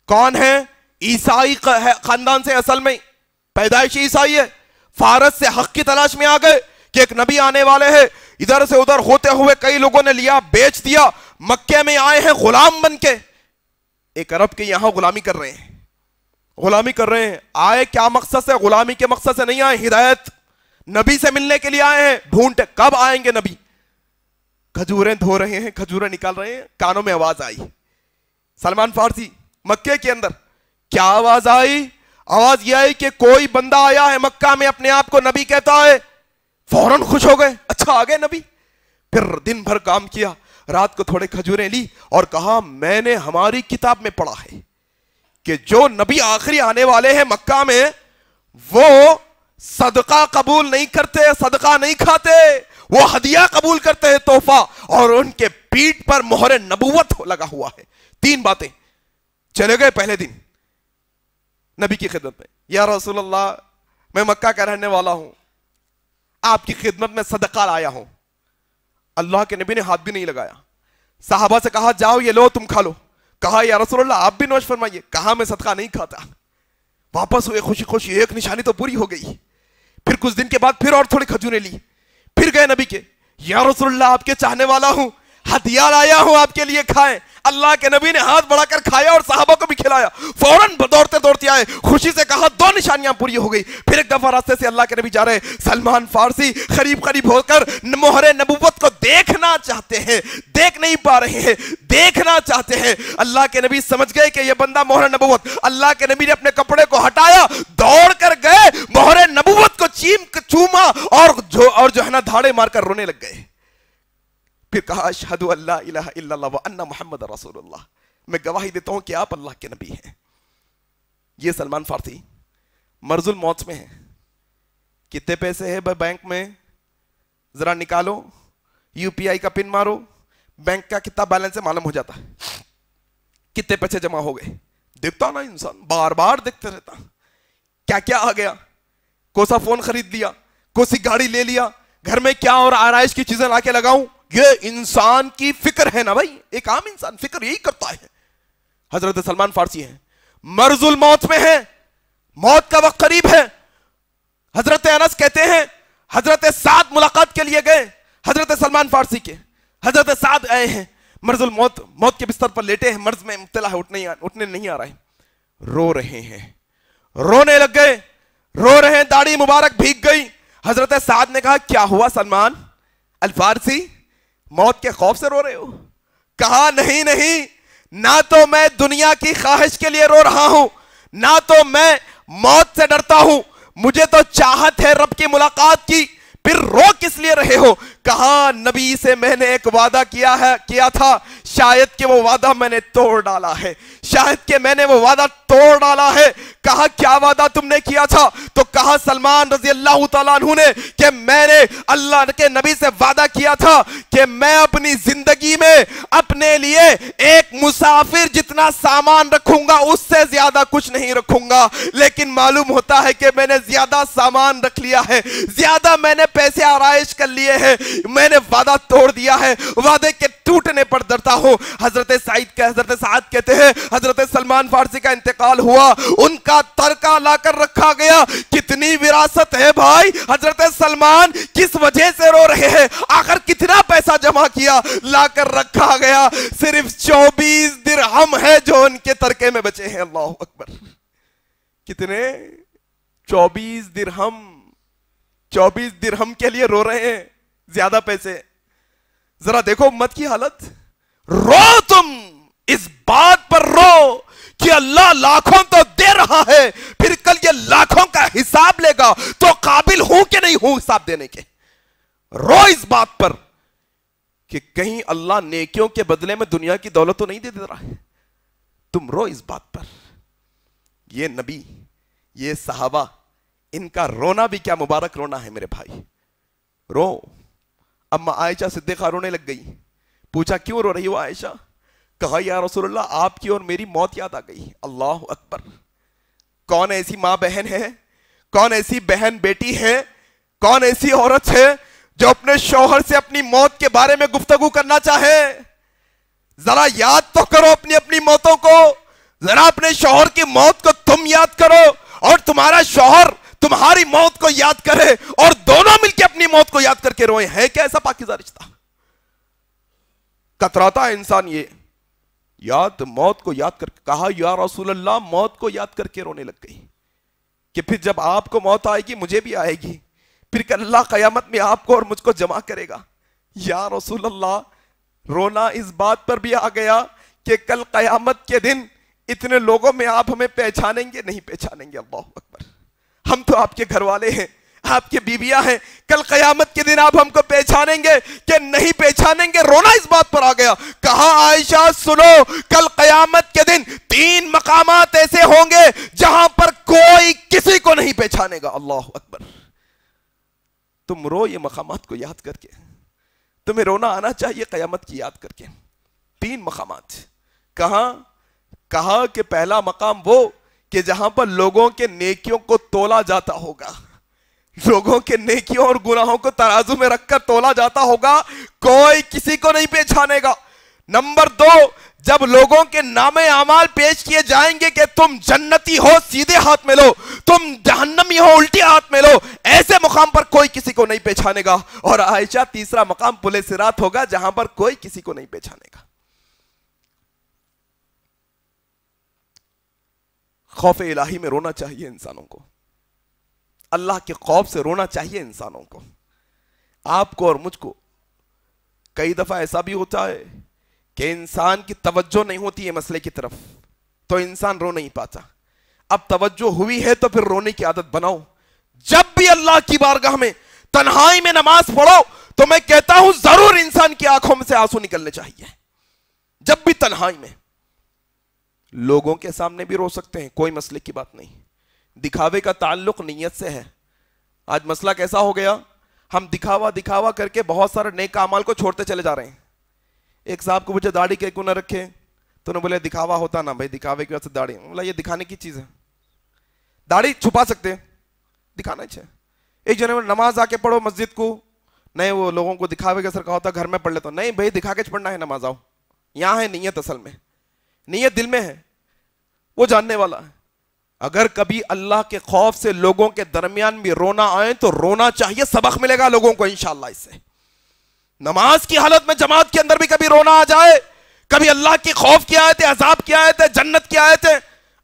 کون ہے؟ عیسائی خاندان سے اصل میں. پیدائشی عیسائی ہے، فارس سے حق کی تلاش میں آ گئے کہ ایک نبی آنے والے ہیں، ادھر سے ادھر ہوتے ہوئے کئی لوگوں نے لیا، بیچ دیا، مکے میں آئے ہیں غلام بن کے، ایک عرب کے یہاں غلامی کر رہے ہیں، غلامی کر رہے ہیں۔ آئے کیا مقصد سے؟ غلامی کے مقصد سے نہیں آئے، ہدایت نبی سے ملنے کے لیے آئے ہیں۔ ڈھونڈتے کب آئیں گے نبی، کھجوریں دھو رہے ہیں، کھجوریں نکال رہے ہیں، کانوں میں آواز آئی، سلمان فارسی مکے کے اندر کیا آواز آئی؟ آواز یہ آئی کہ کوئی بندہ آیا ہے مکہ میں، اپنے آپ کو نبی کہتا ہے۔ فوراً خوش ہو گئے، اچھا آ گئے نبی۔ پھر دن بھر کام کیا، رات کو تھوڑے کھجوریں لی اور کہا میں نے ہماری کتاب میں پڑھا ہے کہ جو نبی آخری آنے والے ہیں مکہ میں، وہ صدقہ قبول نہیں کرتے، صدقہ نہیں کھاتے، وہ ہدیہ قبول کرتے ہیں، تحفہ، اور ان کے پیٹھ پر مہر نبوت لگا ہوا ہے۔ 3 باتیں۔ چلے گئے پہلے دن نبی کی خدمت میں، یا رسول اللہ میں مکہ کا رہنے والا ہوں، آپ کی خدمت میں صدقہ لایا ہوں۔ اللہ کے نبی نے ہاتھ بھی نہیں لگایا، صحابہ سے کہا جاؤ یہ لو تم کھا لو، کہا یا رسول اللہ آپ بھی نوش فرمائیے، کہا میں صدقہ نہیں کھاتا۔ واپس ہوئے خوشی خوشی، ایک نشانی تو پوری ہو گئی۔ پھر کچھ دن کے بعد پھر اور تھوڑی کھجوریں لی، پھر گئے نبی کے، یا رسول اللہ آپ کے چاہنے والا ہوں، ہدیہ لایا ہوں آپ کے لیے، کھائیں۔ اللہ کے نبی نے ہاتھ بڑھا کر کھایا اور صحابہ کو بھی کھلایا۔ فوراً دوڑتے دوڑتے آئے، خوشی سے کہا 2 نشانیاں پوری ہو گئی۔ پھر ایک دفعہ راستے سے اللہ کے نبی جا رہے، سلمان فارسی قریب ہو کر مہر نبوت کو دیکھنا چاہتے ہیں، دیکھ نہیں پا رہے ہیں، دیکھنا چاہتے ہیں۔ اللہ کے نبی سمجھ گئے کہ یہ بندہ مہر نبوت۔ اللہ کے نبی نے اپنے کپڑے کو ہٹایا، دوڑ کر گئے، مہر نبوت کو چوما اور جو ہے نا دھاڑے مار کر رونے لگ گئے۔ پھر کہا اشہد ان لا الہ الا اللہ وان محمد رسول اللہ، میں گواہی دیتا ہوں کہ آپ اللہ کے نبی ہیں۔ یہ سلمان فارسی مرض الموت میں ہے۔ کتنے پیسے ہے بینک میں ذرا نکالو، یو پی آئی کا پن مارو، بینک کا کتنا بیلنس ہے معلوم ہو جاتا ہے، کتنے پیسے جمع ہو گئے۔ دیکھتا نا انسان، بار بار دیکھتے رہتا، کیا کیا آ گیا، کون سا فون خرید لیا، کون سی گاڑی لے لیا، گھر میں کیا اور آرائش کی چیزیں لا کے لگاؤں۔ یہ انسان کی فکر ہے نا بھائی، ایک عام انسان فکر یہی کرتا ہے۔ حضرت سلمان فارسی ہیں، مرض الموت میں ہے، موت کا وقت قریب ہے۔ حضرت انس کہتے ہیں حضرت سعد ملاقات کے لیے گئے حضرت سلمان فارسی کے، حضرت سعد آئے ہیں، مرض الموت، موت کے بستر پر لیٹے ہیں، مرض میں مبتلا ہے، اٹھنے نہیں آ رہا ہے، رو رہے ہیں، رونے لگ گئے، رو رہے ہیں، داڑھی مبارک بھیگ گئی۔ حضرت سعد نے کہا کیا ہوا سلمان الفارسی، موت کے خوف سے رو رہے ہو؟ کہا نہیں، نہ تو میں دنیا کی خواہش کے لیے رو رہا ہوں، نہ تو میں موت سے ڈرتا ہوں، مجھے تو چاہت ہے رب کی ملاقات کی۔ پھر رو کس لیے رہے ہو؟ کہا نبی سے میں نے ایک وعدہ کیا تھا، شاید کہ وہ وعدہ میں نے توڑ ڈالا ہے، شاید کہ میں نے وہ وعدہ توڑ ڈالا ہے۔ کہا کیا وعدہ تم نے کیا تھا؟ تو کہا سلمان رضی اللہ تعالیٰ عنہ نے کہ میں نے اللہ کے نبی سے وعدہ کیا تھا کہ میں اپنی زندگی میں اپنے لیے ایک مسافر جتنا سامان رکھوں گا اس سے زیادہ کچھ نہیں رکھوں گا، لیکن معلوم ہوتا ہے کہ میں نے زیادہ سامان رکھ لیا ہے، زیادہ میں نے پیسے آرائش کر لیے ہیں، میں نے وعدہ توڑ دیا ہے، وعدے کے ٹوٹنے پر ڈرتا ہوں۔ حضرت سعد کہتے ہیں حضرت سلمان فارسی کا انتقال ہوا، ان کا ترکہ لا کر رکھا گیا۔ کتنی وراثت ہے بھائی، حضرت سلمان کس وجہ سے رو رہے ہیں، آخر کتنا پیسہ جمع کیا، لا کر رکھا گیا، صرف 24 درہم ہے جو ان کے ترکے میں بچے ہیں۔ اللہ اکبر، کتنے؟ 24 درہم، 24 درہم کے لیے رو رہے ہیں، زیادہ پیسے۔ ذرا دیکھو امت کی حالت، رو تم اس بات پر رو کہ اللہ لاکھوں تو دے رہا ہے، پھر کل یہ لاکھوں کا حساب لے گا تو قابل ہوں کہ نہیں ہوں حساب دینے کے۔ رو اس بات پر کہ کہیں اللہ نیکیوں کے بدلے میں دنیا کی دولت تو نہیں دے رہا ہے، تم رو اس بات پر۔ یہ نبی، یہ صحابہ، ان کا رونا بھی کیا مبارک رونا ہے میرے بھائی، رو۔ اما عائشہ صدیقہ رونے لگ گئی، پوچھا کیوں رو رہی ہو عائشہ؟ کہا یا رسول اللہ آپ کی اور میری موت یاد آ گئی۔ اللہ اکبر، کون ایسی ماں بہن ہے، کون ایسی بہن بیٹی ہے، کون ایسی عورت ہے جو اپنے شوہر سے اپنی موت کے بارے میں گفتگو کرنا چاہے؟ ذرا یاد تو کرو اپنی موتوں کو، ذرا اپنے شوہر کی موت کو تم یاد کرو، اور تمہارا شوہر تمہاری موت کو یاد کرے اور دونوں مل کے اپنی موت کو یاد کر کے روئیں. ہے کیا ایسا پاکیزہ رشتہ؟ کتراتا ہے انسان یہ یاد موت کو یاد کر کے. کہا یا رسول اللہ موت کو یاد کر کے رونے لگ گئی کہ پھر جب آپ کو موت آئے گی مجھے بھی آئے گی, پھر کہ اللہ قیامت میں آپ کو اور مجھ کو جمع کرے گا. یا رسول اللہ رونا اس بات پر بھی آ گیا کہ کل قیامت کے دن اتنے لوگوں میں آپ ہمیں پہچانیں گے نہیں پہچانیں گے. اللہ اکبر. ہم تو آپ کے گھر والے ہیں, آپ کی بیویاں ہیں, کل قیامت کے دن آپ ہم کو پہچانیں گے کہ نہیں پہچانیں گے. رونا اس بات پر آ گیا. کہا عائشہ سنو, کل قیامت کے دن 3 مقامات ایسے ہوں گے جہاں پر کوئی کسی کو نہیں پہچانے گا. اللہ اکبر. تم رو یہ مقامات کو یاد کر کے, تمہیں رونا آنا چاہیے قیامت کی یاد کر کے. 3 مقامات. کہا کہ پہلا مقام وہ کہ جہاں پر لوگوں کے نیکیوں کو تولا جاتا ہوگا, لوگوں کے نیکیوں اور گناہوں کو ترازو میں رکھ کر تولا جاتا ہوگا, کوئی کسی کو نہیں پہچانے گا. نمبر 2, جب لوگوں کے نام اعمال پیش کیے جائیں گے کہ تم جنتی ہو سیدھے ہاتھ میں لو, تم جہنمی ہو الٹے ہاتھ میں لو, ایسے مقام پر کوئی کسی کو نہیں پہچانے گا. اور عائشہ تیسرا مقام پل صراط ہوگا جہاں پر کوئی کسی کو نہیں پہچانے گا. خوف الہی میں رونا چاہیے انسانوں کو, اللہ کے خوف سے رونا چاہیے انسانوں کو. آپ کو اور مجھ کو کئی دفعہ ایسا بھی ہوتا ہے کہ انسان کی توجہ نہیں ہوتی ہے مسئلے کی طرف, تو انسان رو نہیں پاتا. اب توجہ ہوئی ہے تو پھر رونے کی عادت بناؤ. جب بھی اللہ کی بارگاہ میں تنہائی میں نماز پڑھو تو میں کہتا ہوں ضرور انسان کی آنکھوں میں سے آنسو نکلنے چاہیے. جب بھی تنہائی میں, لوگوں کے سامنے بھی رو سکتے ہیں, کوئی مسئلے کی بات نہیں. دکھاوے کا تعلق نیت سے ہے. آج مسئلہ کیسا ہو گیا, ہم دکھاوا کر کے بہت سارے نیک اعمال کو چھوڑتے چلے جا رہے ہیں. ایک صاحب کو پوچھا داڑھی کیوں نہ رکھے, تو انہوں نے بولے دکھاوا ہوتا نا بھائی, دکھاوے کی وجہ سے داڑھی. بولا یہ دکھانے کی چیز ہے, داڑھی چھپا سکتے ہیں, دکھانا چاہیے. ایک جنے نماز آ کے پڑھو مسجد کو, نہیں وہ لوگوں کو دکھاوے کا اثر کہا ہوتا گھر میں پڑھ لیتا ہوں. نہیں بھائی دکھا کے پڑھنا ہے نماز, آؤ یہاں ہے نیت, اصل میں نیت دل میں ہے, وہ جاننے والا ہے. اگر کبھی اللہ کے خوف سے لوگوں کے درمیان بھی رونا آئے تو رونا چاہیے, سبق ملے گا لوگوں کو انشاءاللہ اس سے. نماز کی حالت میں جماعت کے اندر بھی کبھی رونا آ جائے, کبھی اللہ کی خوف کی آیتیں, عذاب کی آیتیں, جنت کی آیتیں,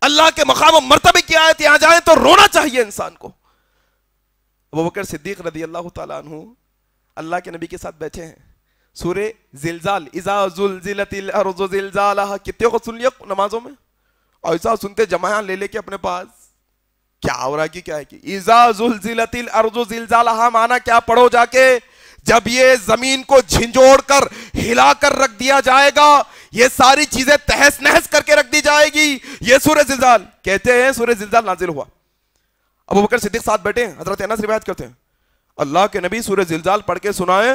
اللہ کے مقام و مرتبے کی آیتیں آ جائیں تو رونا چاہیے انسان کو. ابوبکر صدیق رضی اللہ تعالیٰ عنہ اللہ کے نبی کے ساتھ بیٹھے ہیں, سورہ زلزال, اذا زلزلت الارض زلزالہا, کتنے کو سن لیا نمازوں میں؟ ایسا سنتے جماعت لے کے اپنے پاس, کیا ہو رہا ہے, کیا ہے کہ اذا زلزلت الارض زلزالہا, مانا کیا پڑھو جا کے, جب یہ زمین کو جھنجھوڑ کر ہلا کر رکھ دیا جائے گا, یہ ساری چیزیں تہس نہس کر کے رکھ دی جائے گی, یہ سورہ زلزال کہتے ہیں. سورہ زلزال نازل ہوا, ابوبکر صدیق ساتھ بیٹھے ہیں, حضرت انس روایت کرتے ہیں اللہ کے نبی سورہ زلزال پڑھ کے سنائے,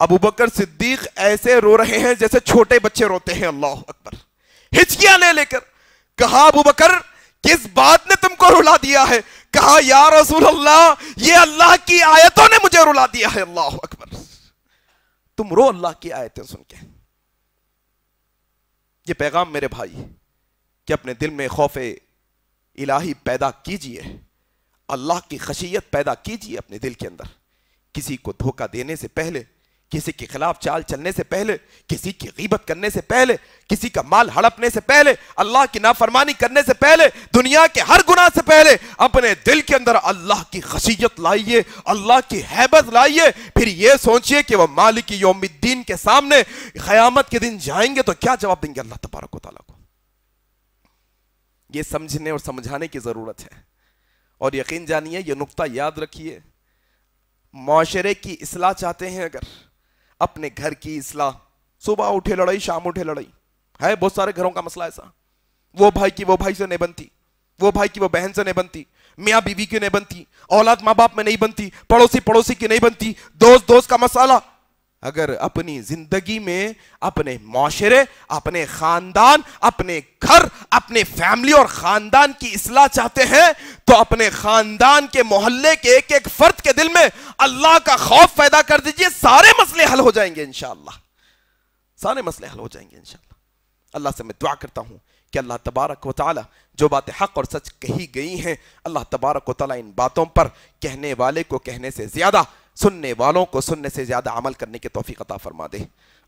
ابوبکر صدیق ایسے رو رہے ہیں جیسے چھوٹے بچے روتے ہیں. اللہ اکبر. ہچکیاں لے کر کہا ابوبکر کس بات نے تم کو رلا دیا ہے؟ کہا یا رسول اللہ یہ اللہ کی آیتوں نے مجھے رلا دیا ہے. اللہ اکبر. تم رو اللہ کی آیتیں سن کے. یہ پیغام میرے بھائی کہ اپنے دل میں خوف الہی پیدا کیجئے, اللہ کی خشیت پیدا کیجئے اپنے دل کے اندر. کسی کو دھوکہ دینے سے پہلے, کسی کے خلاف چال چلنے سے پہلے, کسی کی غیبت کرنے سے پہلے, کسی کا مال ہڑپنے سے پہلے, اللہ کی نافرمانی کرنے سے پہلے, دنیا کے ہر گناہ سے پہلے اپنے دل کے اندر اللہ کی خشیت لائیے, اللہ کی ہیبت لائیے. پھر یہ سوچئے کہ وہ مالک یوم الدین کے سامنے قیامت کے دن جائیں گے تو کیا جواب دیں گے اللہ تبارک و تعالیٰ کو. یہ سمجھنے اور سمجھانے کی ضرورت ہے. اور یقین جانیے, یہ نقطہ یاد رکھیے, معاشرے کی اصلاح چاہتے ہیں, اگر اپنے گھر کی اصلاح, صبح اٹھے لڑائی شام اٹھے لڑائی ہے, بہت سارے گھروں کا مسئلہ ایسا, وہ بھائی کی وہ بھائی سے نہیں بنتی, وہ بھائی کی وہ بہن سے نہیں بنتی, میاں بیوی کی نہیں بنتی, اولاد ماں باپ میں نہیں بنتی, پڑوسی کی نہیں بنتی, دوست کا مسئلہ. اگر اپنی زندگی میں اپنے معاشرے, اپنے خاندان, اپنے گھر, اپنے فیملی اور خاندان کی اصلاح چاہتے ہیں تو اپنے خاندان کے محلے کے ایک ایک فرد کے دل میں اللہ کا خوف پیدا کر دیجئے, سارے مسئلے حل ہو جائیں گے انشاءاللہ, سارے مسئلے حل ہو جائیں گے انشاءاللہ. اللہ سے میں دعا کرتا ہوں کہ اللہ تبارک و تعالی جو باتیں حق اور سچ کہی گئی ہیں، اللہ تبارک و تعالی ان باتوں پر کہنے والے کو کہنے سے زیادہ، سننے والوں کو سننے سے زیادہ عمل کرنے کی توفیق عطا فرما دے۔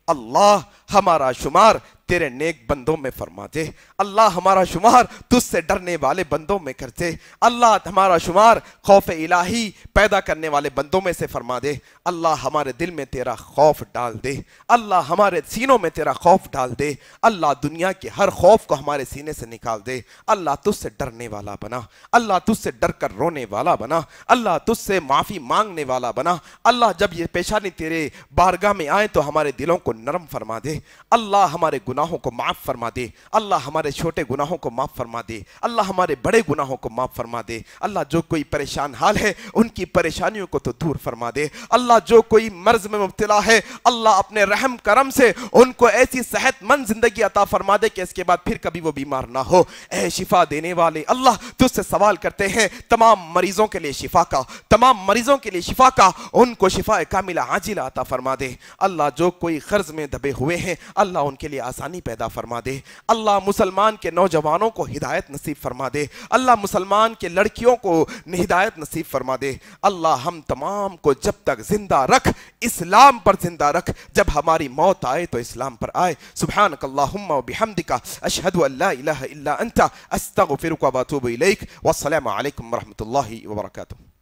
اللہ ہمارا شمار تیرے نیک بندوں میں فرما دے۔ اللہ ہمارا شمار تجھ سے ڈرنے والے بندوں میں کر دے۔ اللہ ہمارا شمار خوف الہی پیدا کرنے والے بندوں میں سے فرما دے۔ اللہ ہمارے دل میں تیرا خوف ڈال دے۔ اللہ ہمارے سینوں میں تیرا خوف ڈال دے۔ اللہ دنیا کے ہر خوف کو ہمارے سینے سے نکال دے۔ اللہ تجھ سے ڈرنے والا بنا۔ اللہ تجھ سے ڈر کر رونے والا بنا۔ اللہ تجھ سے معافی مانگنے والا بنا۔ اللہ جب یہ پیشانی تیرے بارگاہ میں آئے تو ہمارے دلوں کو نرم فرما دے۔ اللہ ہمارے گناہوں کو معاف فرما دے۔ اللہ ہمارے چھوٹے گناہوں کو معاف فرما دے۔ اللہ ہمارے بڑے گناہوں کو معاف فرما دے۔ اللہ جو کوئی پریشان حال ہے ان کی پریشانیوں کو تو دور فرما دے۔ اللہ جو کوئی مرض میں مبتلا ہے اللہ اپنے رحم کرم سے ان کو ایسی صحت مند زندگی عطا فرما دے کہ اس کے بعد پھر کبھی وہ بیمار نہ ہو۔ اے شفا دینے والے اللہ، تجھ سے سوال کرتے ہیں تمام مریضوں کے لیے شفا کا، تمام مریضوں کے لیے شفا کا، ان کو شفا کاملہ عاجلہ عطا فرما دے۔ اللہ جو کوئی قرض میں دبے ہوئے ہیں اللہ ان کے لیے آسانی پیدا فرما دے۔ اللہ مسلمان کے نوجوانوں کو ہدایت نصیب فرما دے۔ اللہ مسلمان کے لڑکیوں کو ہدایت نصیب فرما دے۔ اللہ ہم تمام کو جب تک زندہ رکھ، اسلام پر زندہ رکھ، جب ہماری موت آئے تو اسلام پر آئے۔ سبحانک اللہم و بحمدک، اشہد ان لا الہ الا انت، استغفرک و اتوب الیک، والسلام علیکم ورحمۃ اللہ وبرکاتہ۔